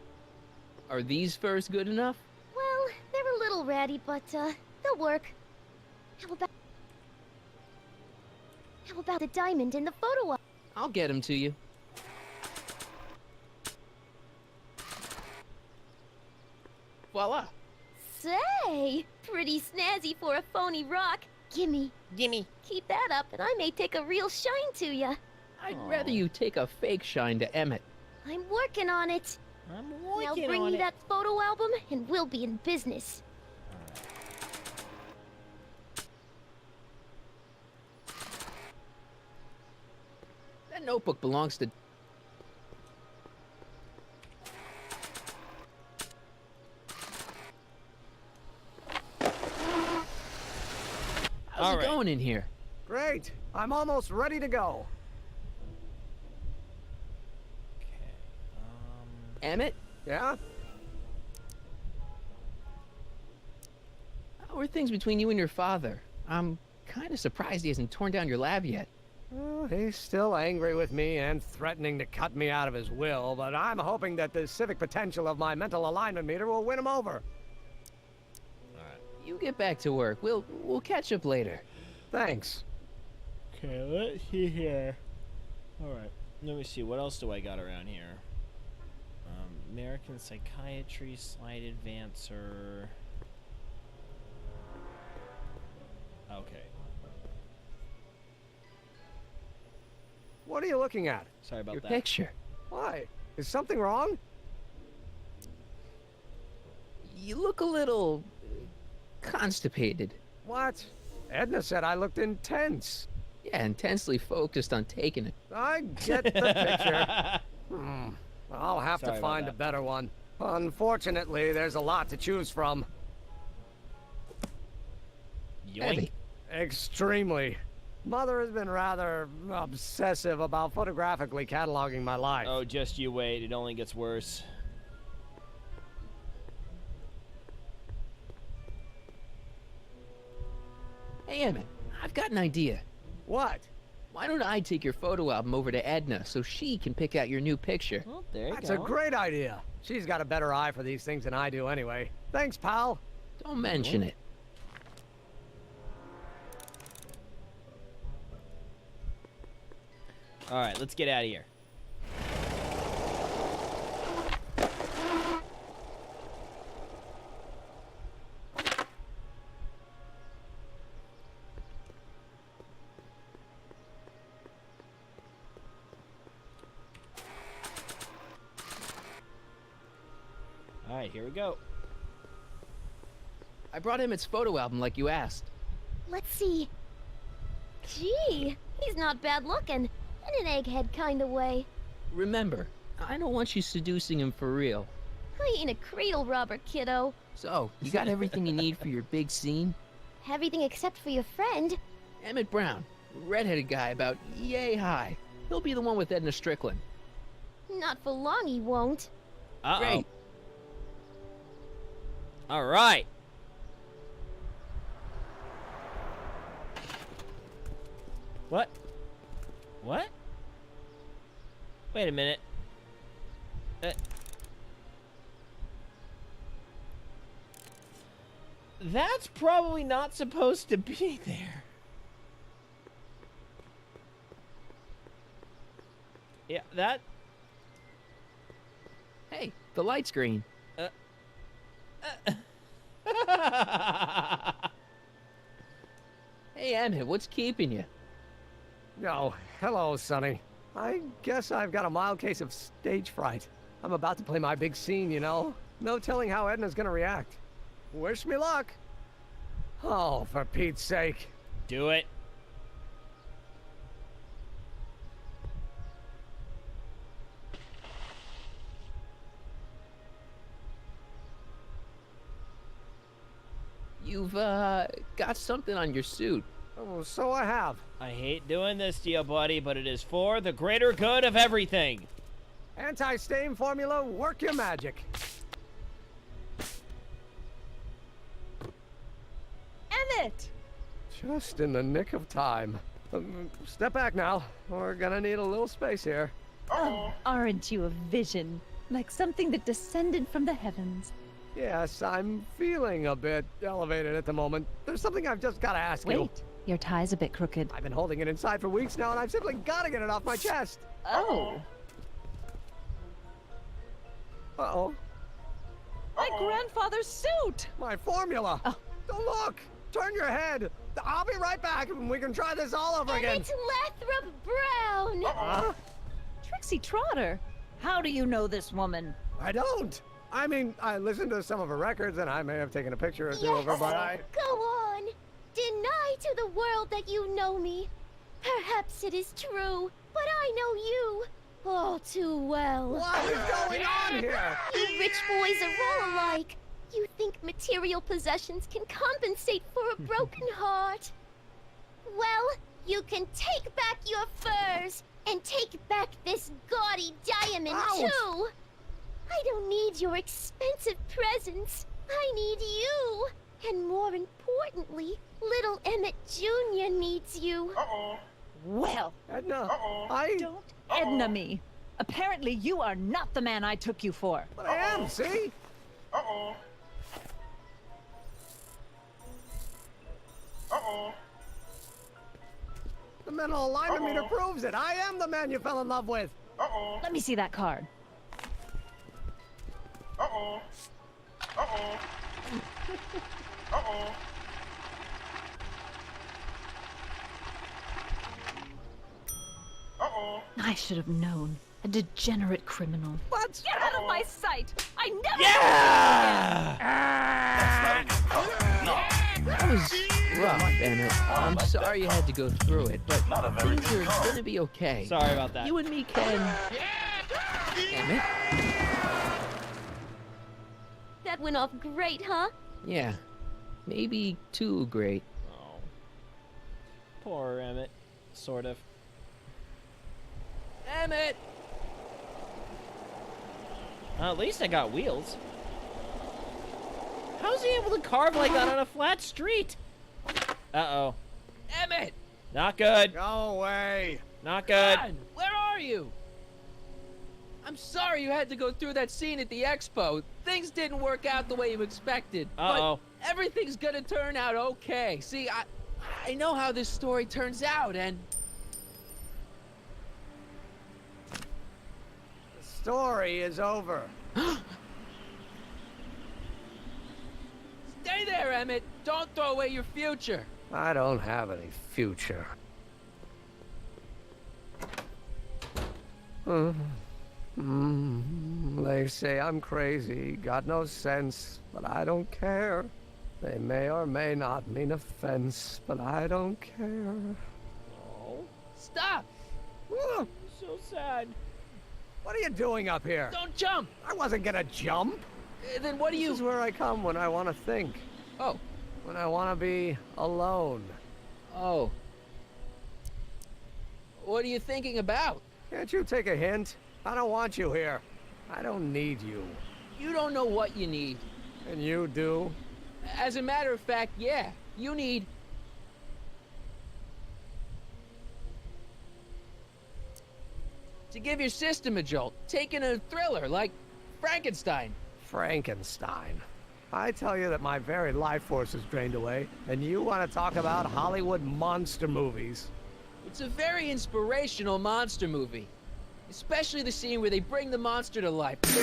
Are these furs good enough? Well, they're a little ratty, but, they'll work. How about the diamond in the photo album? I'll get them to you. Voila. Say, pretty snazzy for a phony rock. Gimme. Gimme. Keep that up, and I may take a real shine to ya. I'd rather you take a fake shine to Emmett. I'm working on it. I'm Now working bring on me it. that photo album, and we'll be in business. That notebook belongs to... How's All it right. going in here? Great. I'm almost ready to go. Emmett? Yeah? How are things between you and your father? I'm kind of surprised he hasn't torn down your lab yet. Well, he's still angry with me and threatening to cut me out of his will, but I'm hoping that the civic potential of my mental alignment meter will win him over. You get back to work. We'll catch up later. Thanks. Okay, let's see here. Alright, let me see. What else do I got around here? American Psychiatry, Slide Advancer. Okay. What are you looking at? Sorry about Your that. picture. Why? Is something wrong? You look a little... constipated. What? Edna said I looked intense. Yeah, intensely focused on taking it. I get the picture. I'll have Sorry to about find a that. better one. Unfortunately, there's a lot to choose from. Yoink. Heavy. Extremely. Mother has been rather obsessive about photographically cataloging my life. Oh, just you wait. It only gets worse. Hey, Emmett, I've got an idea. What? Why don't I take your photo album over to Edna so she can pick out your new picture? Well, there you That's go. a great idea. She's got a better eye for these things than I do anyway. Thanks, pal. Don't mention it. Alright, let's get out of here. Alright, here we go. I brought Emmett's photo album like you asked. Let's see. Gee, he's not bad looking. In an egghead kind of way. Remember, I don't want you seducing him for real. I ain't a cradle robber, kiddo. So, you got everything you need for your big scene? Everything except for your friend. Emmett Brown, redheaded guy about yay high. He'll be the one with Edna Strickland. Not for long, he won't. Uh-oh. Great. Alright. What? What? Wait a minute. That's probably not supposed to be there. Yeah, that... Hey, the light's green. Hey, Emmett, what's keeping you? Oh, hello, Sonny. I guess I've got a mild case of stage fright. I'm about to play my big scene, you know? No telling how Edna's gonna react. Wish me luck. Oh, for Pete's sake. Do it. You've, got something on your suit. Oh, so I have. I hate doing this to you, buddy, but it is for the greater good of everything. Anti-stain formula, work your magic. Emmett! Just in the nick of time. Step back now. We're gonna need a little space here. Oh, aren't you a vision? Like something that descended from the heavens. Yes, I'm feeling a bit elevated at the moment. There's something I've just gotta ask you. Wait, your tie's a bit crooked. I've been holding it inside for weeks now, and I've simply gotta get it off my chest. Oh. Uh-oh. My grandfather's suit! My formula! Oh. Don't look! Turn your head! I'll be right back, and we can try this all over again. Emmett Lathrop Brown! Huh? Trixie Trotter! How do you know this woman? I don't! I mean, I listened to some of her records, and I may have taken a picture or two of her, but I... Go on! Deny to the world that you know me. Perhaps it is true, but I know you all too well. What is going on here? You rich boys are all alike. You think material possessions can compensate for a broken heart. Well, you can take back your furs and take back this gaudy diamond, Ouch. too. I don't need your expensive presents. I need you. And more importantly, little Emmett Jr. needs you. Well, Edna, don't Edna me. Apparently you are not the man I took you for. But I am, see? The mental alignment meter proves it. I am the man you fell in love with. Let me see that card. I should have known. A degenerate criminal. What? Get out of my sight! I never... That was rough, Emmett. I'm sorry you had to go through it, but Not a very things good are call. gonna be okay. Sorry about that. You and me can... Emmett? That went off great, huh? Yeah. Maybe too great. Oh. Poor Emmett. Sort of. Emmett! At least I got wheels. How's he able to carve like that on a flat street? Uh-oh. Emmett! Not good. Go away. Not good. God, where are you? I'm sorry you had to go through that scene at the expo. Things didn't work out the way you expected. Uh-oh. But everything's gonna turn out okay. See, I know how this story turns out, and... The story is over. Stay there, Emmett. Don't throw away your future. I don't have any future. They say I'm crazy, got no sense, but I don't care. They may or may not mean offense, but I don't care. Oh, Stop! so sad. What are you doing up here? Don't jump! I wasn't gonna jump. Then what do This is you... where I come when I want to think, Oh. when I want to be alone. Oh. What are you thinking about? Can't you take a hint? I don't want you here. I don't need you. You don't know what you need. And you do? As a matter of fact, yeah. You need... to give your system a jolt. Taking a thriller like Frankenstein. Frankenstein. I tell you that my very life force is drained away, and you want to talk about Hollywood monster movies. It's a very inspirational monster movie. Especially the scene where they bring the monster to life. And see,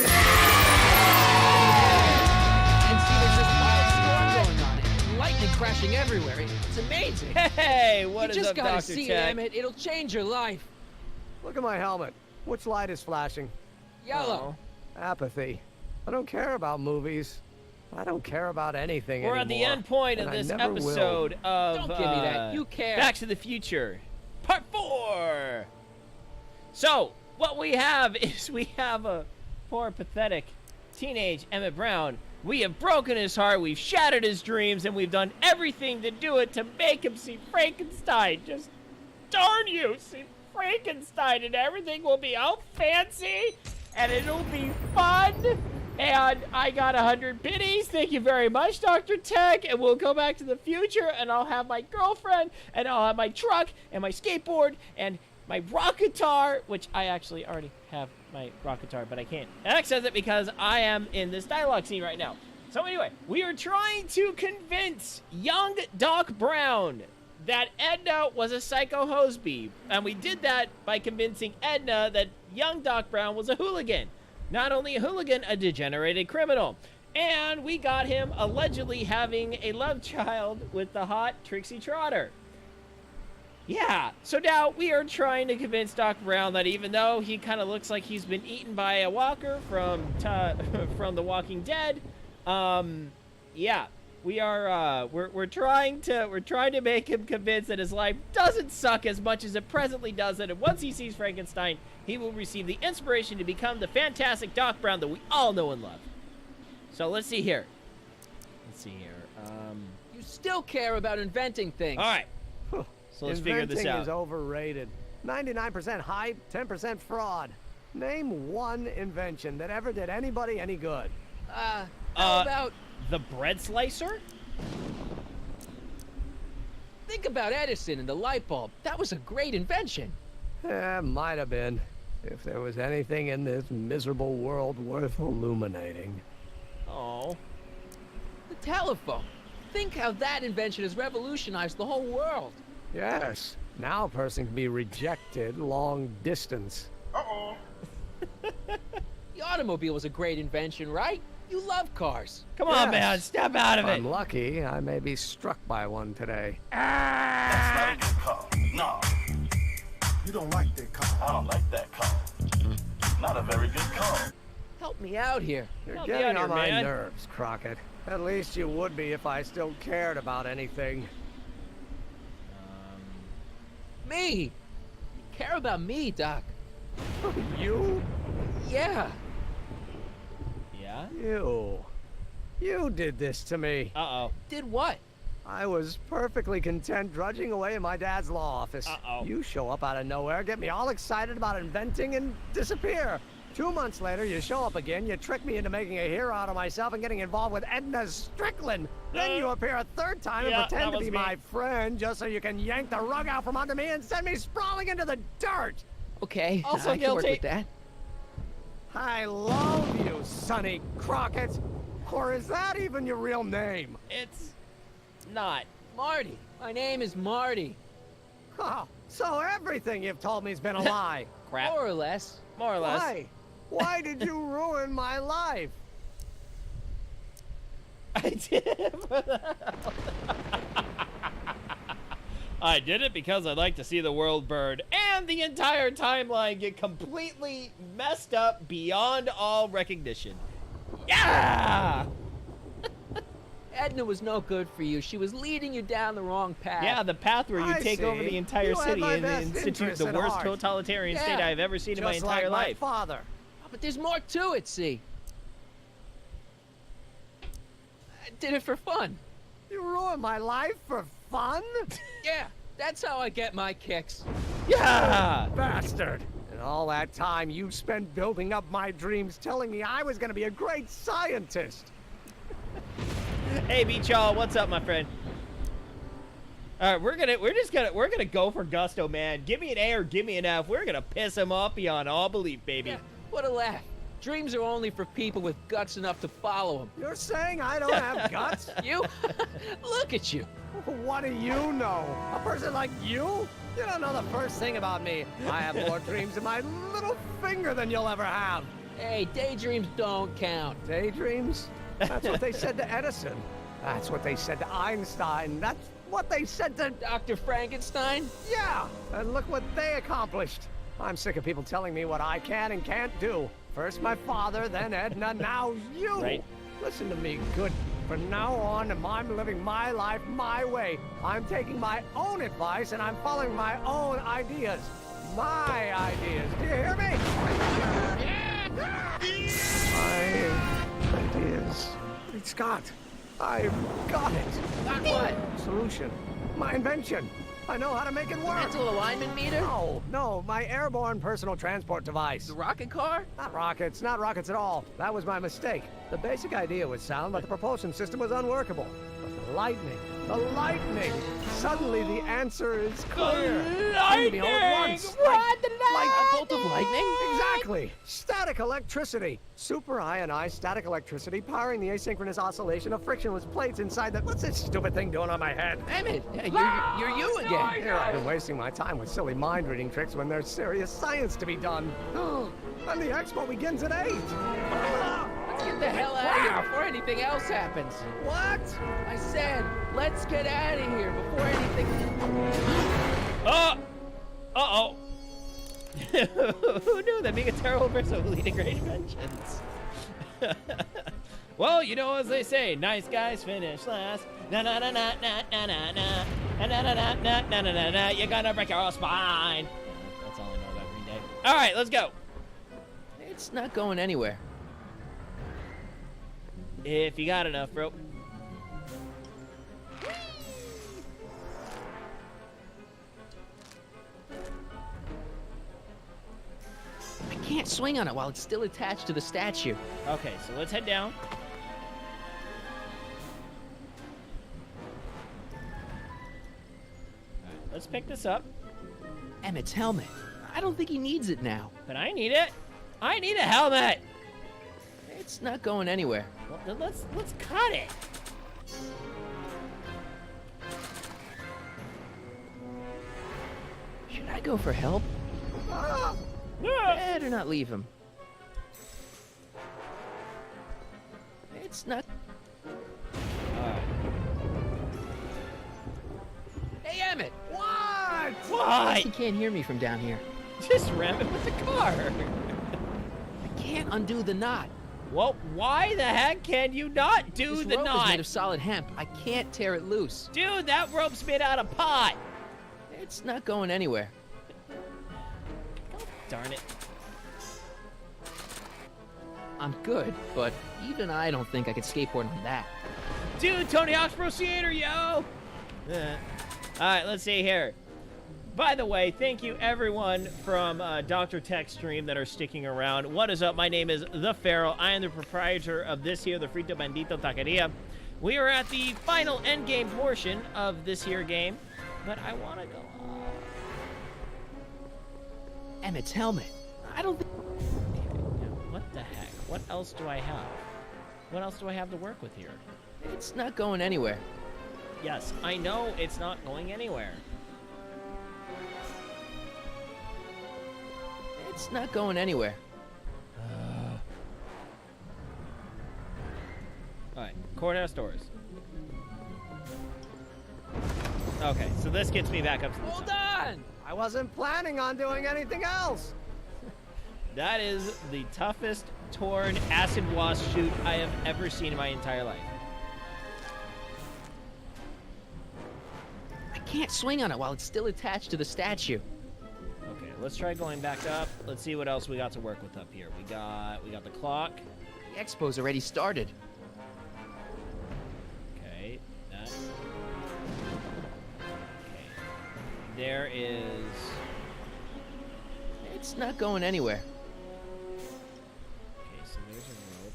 there's this wild storm going on, and lightning crashing everywhere. It's amazing. Hey, what you is just up, gotta Dr. see it, Chet? Emmett. It'll change your life. Look at my helmet. Which light is flashing? Yellow. Apathy. I don't care about movies. I don't care about anything We're anymore. at the end point of and I this never will. episode of Don't give me that. You care. Back to the Future, Part 4. So, what we have is we have a poor, pathetic teenage Emmett Brown. We have broken his heart, we've shattered his dreams, and we've done everything to do it to make him see Frankenstein. Just darn you, see Frankenstein, and everything will be all fancy, and it'll be fun. And I got 100 biddies. Thank you very much, Dr. Tech. And we'll go back to the future, and I'll have my girlfriend, and I'll have my truck, and my skateboard, and my rock guitar, which I actually already have my rock guitar, but I can't access it because I am in this dialogue scene right now. So anyway, we are trying to convince young Doc Brown that Edna was a psycho hosebee. And we did that by convincing Edna that young Doc Brown was a hooligan. Not only a hooligan, a degenerated criminal. And we got him allegedly having a love child with the hot Trixie Trotter. Yeah, so now we are trying to convince Doc Brown that even though he kind of looks like he's been eaten by a walker from The Walking Dead, yeah, we're trying to make him convinced that his life doesn't suck as much as it presently does, and once he sees Frankenstein, he will receive the inspiration to become the fantastic Doc Brown that we all know and love. So let's see here. You still care about inventing things. All right. So let's figure this Inventing out. is overrated. 99% hype, 10% fraud. Name one invention that ever did anybody any good. How about... The bread slicer? Think about Edison and the light bulb. That was a great invention. Might have been. If there was anything in this miserable world worth illuminating. Oh. The telephone. Think how that invention has revolutionized the whole world. Yes. Now a person can be rejected long distance. Uh-oh. The automobile was a great invention, right? You love cars. Come on, Yes. man, step out of If it. I'm lucky, I may be struck by one today. That's not a good car. No, You don't like that car. I don't like that car. Not a very good car. Help me out here. You're Help me getting out on here, my man. nerves, Crockett. At least you would be if I still cared about anything. Me. You care about me, Doc. You? Yeah. Yeah? You did this to me. Uh-oh. Did what? I was perfectly content drudging away in my dad's law office. Uh-oh. You show up out of nowhere, get me all excited about inventing, and disappear. 2 months later, you show up again, you trick me into making a hero out of myself and getting involved with Edna Strickland. Then you appear a third time yeah, and pretend that to be was me. my friend just so you can yank the rug out from under me and send me sprawling into the dirt. Okay, Also I can work guilty. with that. I love you, Sonny Crockett. Or is that even your real name? It's not. Marty. My name is Marty. Oh, so everything you've told me's been a lie. Crap. More or less. More or less. Why? Why did you ruin my life? I did it for the I did it because I'd like to see the world burn and the entire timeline get completely messed up beyond all recognition. Yeah! Edna was no good for you. She was leading you down the wrong path. Yeah, the path where you I take over see. the entire You had city my and best institute interests the at worst heart. totalitarian state Yeah, I've ever seen in my Just entire like life. my father. But there's more to it, see. I did it for fun. You ruined my life for fun? Yeah, that's how I get my kicks. Yeah! Bastard! And all that time you spent building up my dreams, telling me I was gonna be a great scientist. Hey, Beach Y'all, what's up, my friend? All right, we're gonna go for gusto, man. Give me an A or give me an F. We're gonna piss him off beyond all belief, baby. Yeah, what a laugh. Dreams are only for people with guts enough to follow them. You're saying I don't have guts? You? Look at you. What do you know? A person like you? You don't know the first thing about me. I have more dreams in my little finger than you'll ever have. Hey, daydreams don't count. Daydreams? That's what they said to Edison. That's what they said to Einstein. That's what they said to... Dr. Frankenstein? Yeah! And look what they accomplished. I'm sick of people telling me what I can and can't do. First my father, then Edna, now you. Right. Listen to me, good. From now on, I'm living my life my way. I'm taking my own advice and I'm following my own ideas. My ideas. Do you hear me? My ideas. Hey, Scott, I've got it. Got what? Solution. My invention. I know how to make it work. Mental alignment meter? No, my airborne personal transport device. The rocket car? Not rockets at all. That was my mistake. The basic idea was sound, but the propulsion system was unworkable. But the lightning. Suddenly the answer is clear. Came to me all at once. Like a bolt of lightning? Exactly. Static electricity. Super ionized static electricity powering the asynchronous oscillation of frictionless plates inside the... What's this stupid thing doing on my head? Emmett, you're you again. Here I've been wasting my time with silly mind-reading tricks when there's serious science to be done. And the expo begins at 8. Let's get the hell out of here before anything else happens. What? I said, let's get out of here before anything... Uh-oh. Who knew that being a terrible person would lead to great inventions? Well, you know as they say, nice guys finish last. Na na na na na na na na na na na na na na na na. You're gonna break your spine. That's all I know about Green Day. All right, let's go. It's not going anywhere. If you got enough rope. I can't swing on it while it's still attached to the statue. Okay, so let's head down. Alright, let's pick this up. Emmett's helmet. I don't think he needs it now. But I need it. I need a helmet. It's not going anywhere. Well, then let's cut it. Should I go for help? Better not leave him. It's not... Hey, Emmett! What? What? He can't hear me from down here. Just ram it with the car. I can't undo the knot. Well, why the heck can you not do This the rope knot? is made of solid hemp. I can't tear it loose. Dude, that rope's made out of pot. It's not going anywhere. Darn it. I'm good, but even I don't think I could skateboard on that. Dude, Tony Hawk's Pro Skater, yo! Alright, let's see here. By the way, thank you everyone from Dr. Tech Stream that are sticking around. What is up? My name is The Pharaoh. I am the proprietor of this here, the Frito Bandito Taqueria. We are at the final endgame portion of this here game, but I want to go on. Emmett's helmet. I don't think... What the heck? What else do I have? What else do I have to work with here? It's not going anywhere. Yes, I know it's not going anywhere. It's not going anywhere. Alright, courthouse doors. Okay, so this gets me back up to the Hold top. on! I wasn't planning on doing anything else. That is the toughest torn acid wasp chute I have ever seen in my entire life. I can't swing on it while it's still attached to the statue. Okay, let's try going back up. Let's see what else we got to work with up here. We got the clock. The expo's already started. Okay, that. Okay. There is... It's not going anywhere. Okay, so there's a rope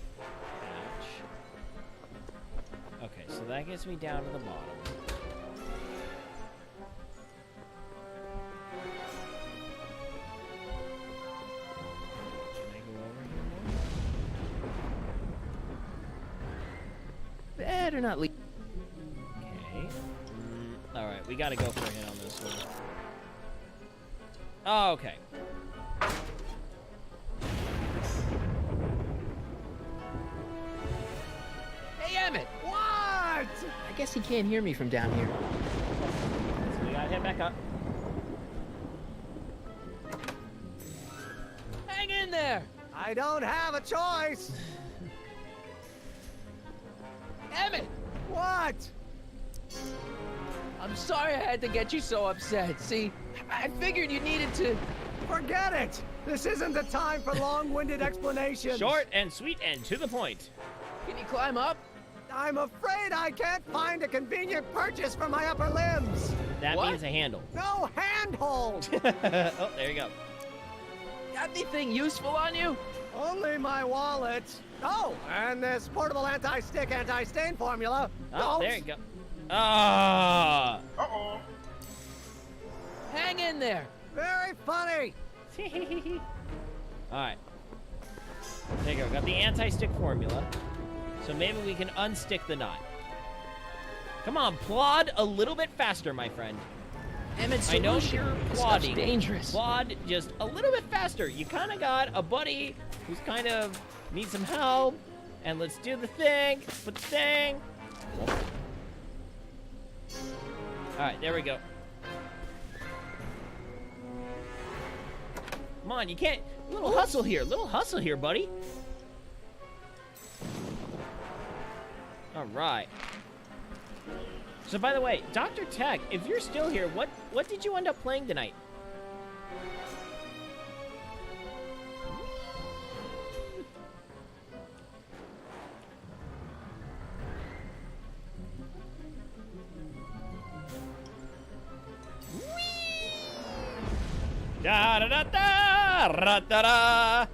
patch. Okay, so that gets me down to the bottom. Can I go over here more? Better not leave. Okay. Alright, we gotta go for a hit on this one. Oh, okay. Hey, Emmett! What? I guess he can't hear me from down here. So we gotta head back up. I don't have a choice. Emmett! What? I'm sorry I had to get you so upset. See, I figured you needed to... Forget it. This isn't the time for long-winded explanations. Short and sweet and to the point. Can you climb up? I'm afraid I can't find a convenient purchase for my upper limbs. That What? means a handle. No handhold. Oh, there you go. Got anything useful on you? Only my wallet. Oh, and this portable anti-stick, anti-stain formula. Oh, there you go. Ah. Uh-oh. Hang in there. Very funny. All right. There you go. Got the anti-stick formula. So maybe we can unstick the knot. Come on, plod a little bit faster, my friend. Emmett, I know solution. you're This plodding. stuff's dangerous. Plod just a little bit faster. You kind of got a buddy who's kind of needs some help. And let's do the thing. Put the thing. All right, there we go. Come on, you can't. Little hustle here, buddy. All right. So, by the way, Dr. Tech, if you're still here, what did you end up playing tonight? Da da da da ra da da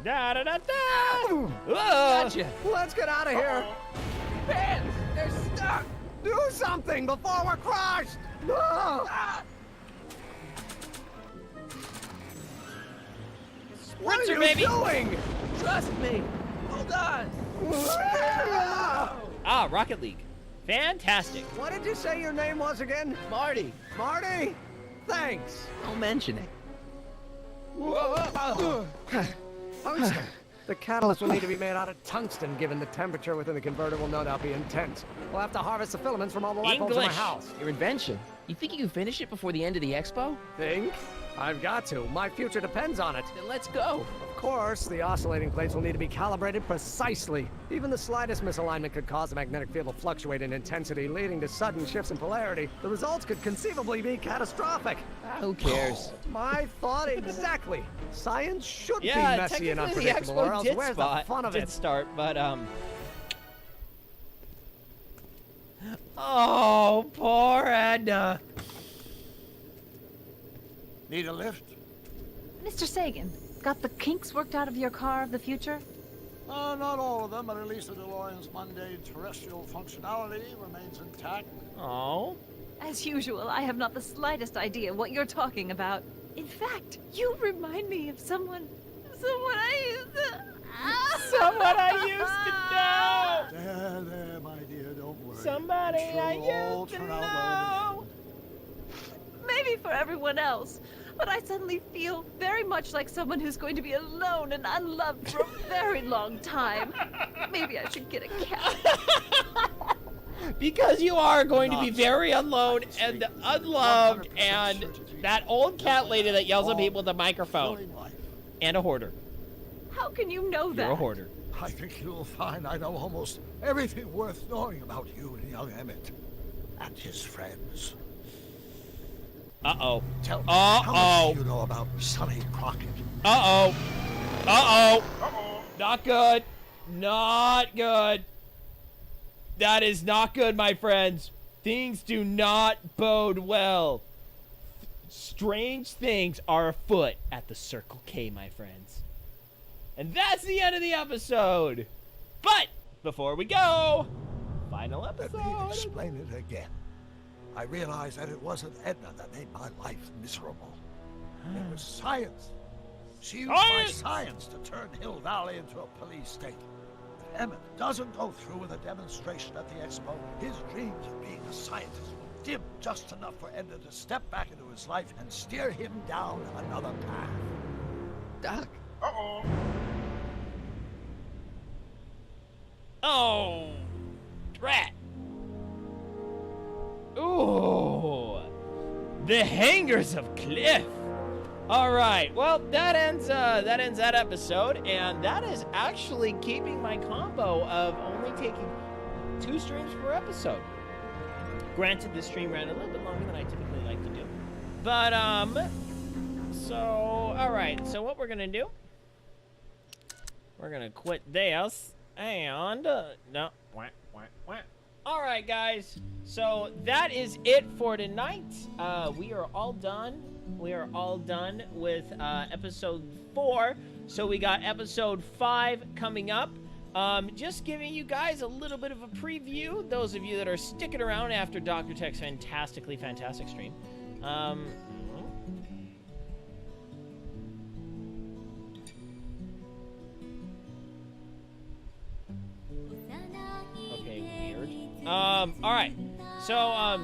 da da da da. Gotcha. Let's get out of here. Man, they're stuck. Do something before we're crushed. Ah! What are Spritzer, you baby. doing? Trust me. Hold on. Ah, Rocket League. Fantastic. What did you say your name was again? Marty, Marty? Thanks. don't mention it. The catalyst will need to be made out of tungsten, given the temperature within the converter will no doubt be intense. We'll have to harvest the filaments from all the light bulbs in my English. house. Your invention. You think you can finish it before the end of the expo? Think? I've got to. My future depends on it. Then let's go. Of course, the oscillating plates will need to be calibrated precisely. Even the slightest misalignment could cause the magnetic field to fluctuate in intensity, leading to sudden shifts in polarity. The results could conceivably be catastrophic. Who cares? My thought exactly. Science should be Yeah, messy and technically the unpredictable, or expo else did where's spot, the fun of did it? start, but Oh, poor Edna. Need a lift? Mr. Sagan, got the kinks worked out of your car of the future? Not all of them, but at least the DeLorean's mundane terrestrial functionality remains intact. Oh. As usual, I have not the slightest idea what you're talking about. In fact, you remind me of someone I used to... Someone I used to know. There, my dear, don't worry. Somebody I'm sure I it'll all used to turn out well in the end. Maybe for everyone else, but I suddenly feel very much like someone who's going to be alone and unloved for a very long time. Maybe I should get a cat. Because you are going to be Not very alone and unloved, 100% and certainty. that old cat lady that yells at people with a microphone, Fulfilling life. and a hoarder. How can you know that? You're a hoarder. I think you'll find I know almost everything worth knowing about you and young Emmett and his friends. Uh-oh. Tell me, Uh-oh. how much do you know about Sonny Crockett? Uh-oh. Uh-oh. Not good. Not good. That is not good, my friends. Things do not bode well. Strange things are afoot at the Circle K, my friends. And that's the end of the episode. But before we go, final Let me episode. explain it again. I realized that it wasn't Edna that made my life miserable. It was science. She used my Science! science to turn Hill Valley into a police state. If Emmett doesn't go through with a demonstration at the expo, his dreams of being a scientist will dim just enough for Edna to step back into his life and steer him down another path. Doc, Uh-oh. Oh, drat. Ooh, the hangers of Cliff. All right. Well, that ends that episode, and that is actually keeping my combo of only taking 2 streams per episode. Granted, this stream ran a little bit longer than I typically like to do, but so all right. So what we're gonna do? We're gonna quit this, and no. All right, guys. So that is it for tonight. We are all done. We are all done with episode 4. So we got episode 5 coming up. Just giving you guys a little bit of a preview. Those of you that are sticking around after Dr. Tech's fantastic stream. Okay, weird. All right. So,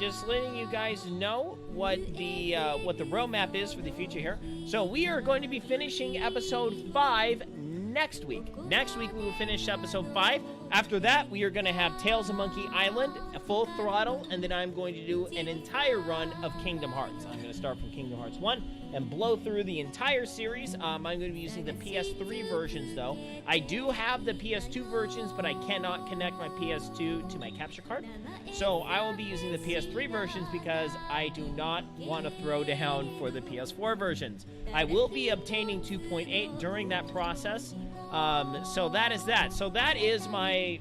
just letting you guys know what the roadmap is for the future here. So we are going to be finishing episode 5 next week. Next week we will finish episode 5. After that, we are going to have Tales of Monkey Island, a full throttle, and then I'm going to do an entire run of Kingdom Hearts. I'm going to start from Kingdom Hearts 1 and blow through the entire series. I'm going to be using the PS3 versions, though. I do have the PS2 versions, but I cannot connect my PS2 to my capture card. So I will be using the PS3 versions because I do not want to throw down for the PS4 versions. I will be obtaining 2.8 during that process. So that is that. So that is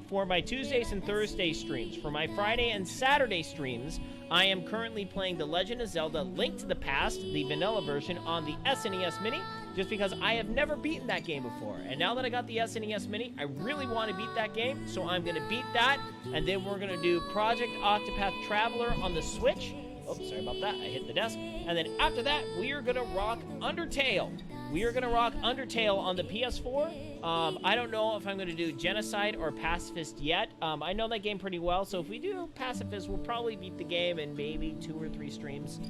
for my Tuesdays and Thursday streams. For my Friday and Saturday streams, I am currently playing The Legend of Zelda Link to the Past, the vanilla version, on the SNES Mini, just because I have never beaten that game before. And now that I got the SNES Mini, I really want to beat that game, so I'm going to beat that, and then we're going to do Project Octopath Traveler on the Switch. Oh, sorry about that. I hit the desk. And then after that, we are going to rock Undertale. We are going to rock Undertale on the PS4. I don't know if I'm going to do Genocide or Pacifist yet. I know that game pretty well, so if we do Pacifist, we'll probably beat the game in maybe 2 or 3 streams,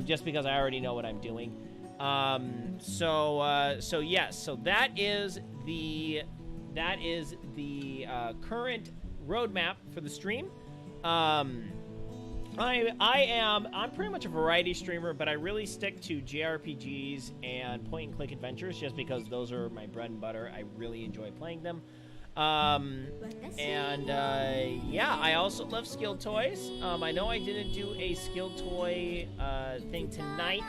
just because I already know what I'm doing. So yes, so that is the current roadmap for the stream. I'm pretty much a variety streamer, but I really stick to JRPGs and point-and-click adventures just because those are my bread and butter. I really enjoy playing them. Yeah, I also love skill toys. I know I didn't do a skill toy thing tonight.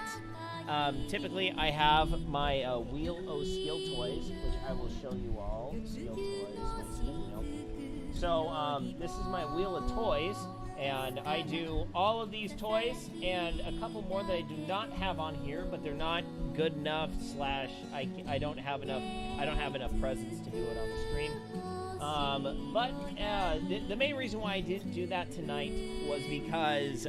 Typically, I have my Wheel O skill toys, which I will show you all. Skill toys. So, this is my Wheel of Toys. And I do all of these toys and a couple more that I do not have on here, but they're not good enough / I don't have enough presence to do it on the stream. The main reason why I didn't do that tonight was because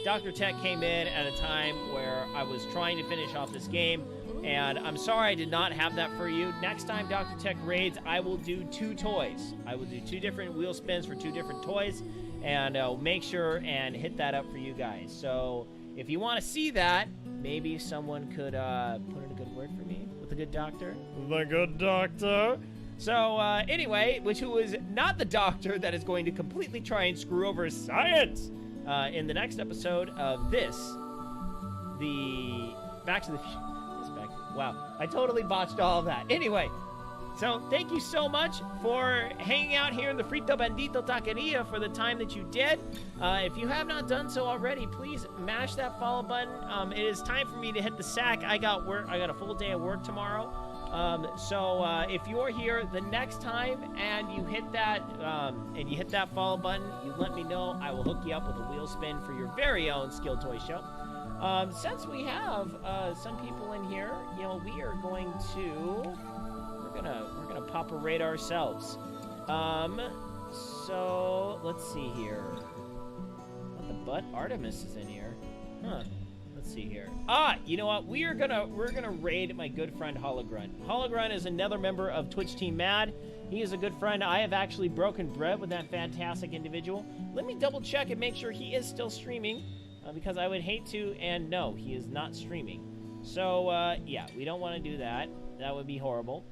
Dr. Tech came in at a time where I was trying to finish off this game, and I'm sorry I did not have that for you. Next time Dr. Tech raids, I will do 2 toys. I will do 2 different wheel spins for 2 different toys, and I'll make sure and hit that up for you guys. So if you want to see that, maybe someone could put in a good word for me with a good doctor. The good doctor. So anyway, who is not the doctor that is going to completely try and screw over science in the next episode of this, the Back to the Future. Wow, I totally botched all of that. Anyway. So, thank you so much for hanging out here in the Frito Bandito Taqueria for the time that you did. If you have not done so already, please mash that follow button. It is time for me to hit the sack. I got a full day of work tomorrow. So, if you're here the next time and you hit that follow button, you let me know. I will hook you up with a wheel spin for your very own Skill Toy Show. Since we have some people in here, we are going to... We're gonna pop a raid ourselves. So let's see here. What the butt? Artemis is in here. Huh. Let's see here. You know what? We're gonna raid my good friend Hologrunt. Hologrunt is another member of Twitch Team Mad. He is a good friend. I have actually broken bread with that fantastic individual. Let me double check and make sure he is still streaming, because I would hate to. And no, he is not streaming. So yeah, we don't want to do that. That would be horrible.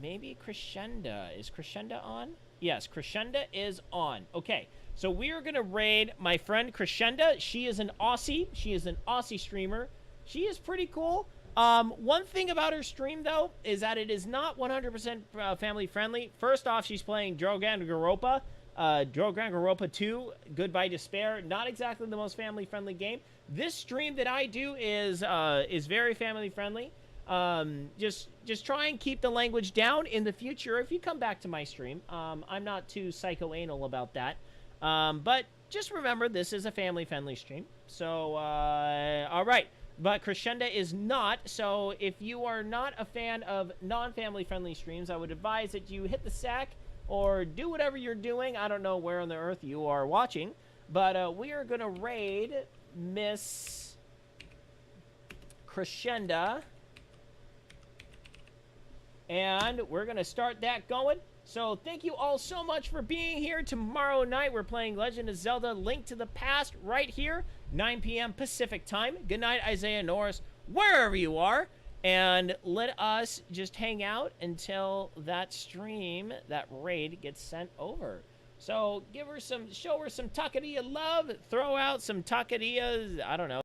Maybe Crescenda. Is Crescenda on? Yes, Crescenda is on. Okay, so we are going to raid my friend Crescenda. She is an Aussie. She is an Aussie streamer. She is pretty cool. One thing about her stream, though, is that it is not 100% family friendly. First off, she's playing Drogangoropa. Drogangoropa 2, Goodbye Despair. Not exactly the most family friendly game. This stream that I do is very family friendly. Just try and keep the language down in the future if you come back to my stream. I'm not too psycho-anal about that. But just remember, this is a family-friendly stream. So, all right. But Crescenda is not, so if you are not a fan of non-family friendly streams, I would advise that you hit the sack or do whatever you're doing. I don't know where on the earth you are watching, but we are going to raid Miss Crescenda, and we're going to start that going. So thank you all so much for being here. Tomorrow night, we're playing Legend of Zelda Link to the Past right here, 9 p.m. Pacific time. Good night, Isaiah Norris, wherever you are. And let us just hang out until that stream, that raid, gets sent over. So show her some taqueria love. Throw out some taquerias, I don't know.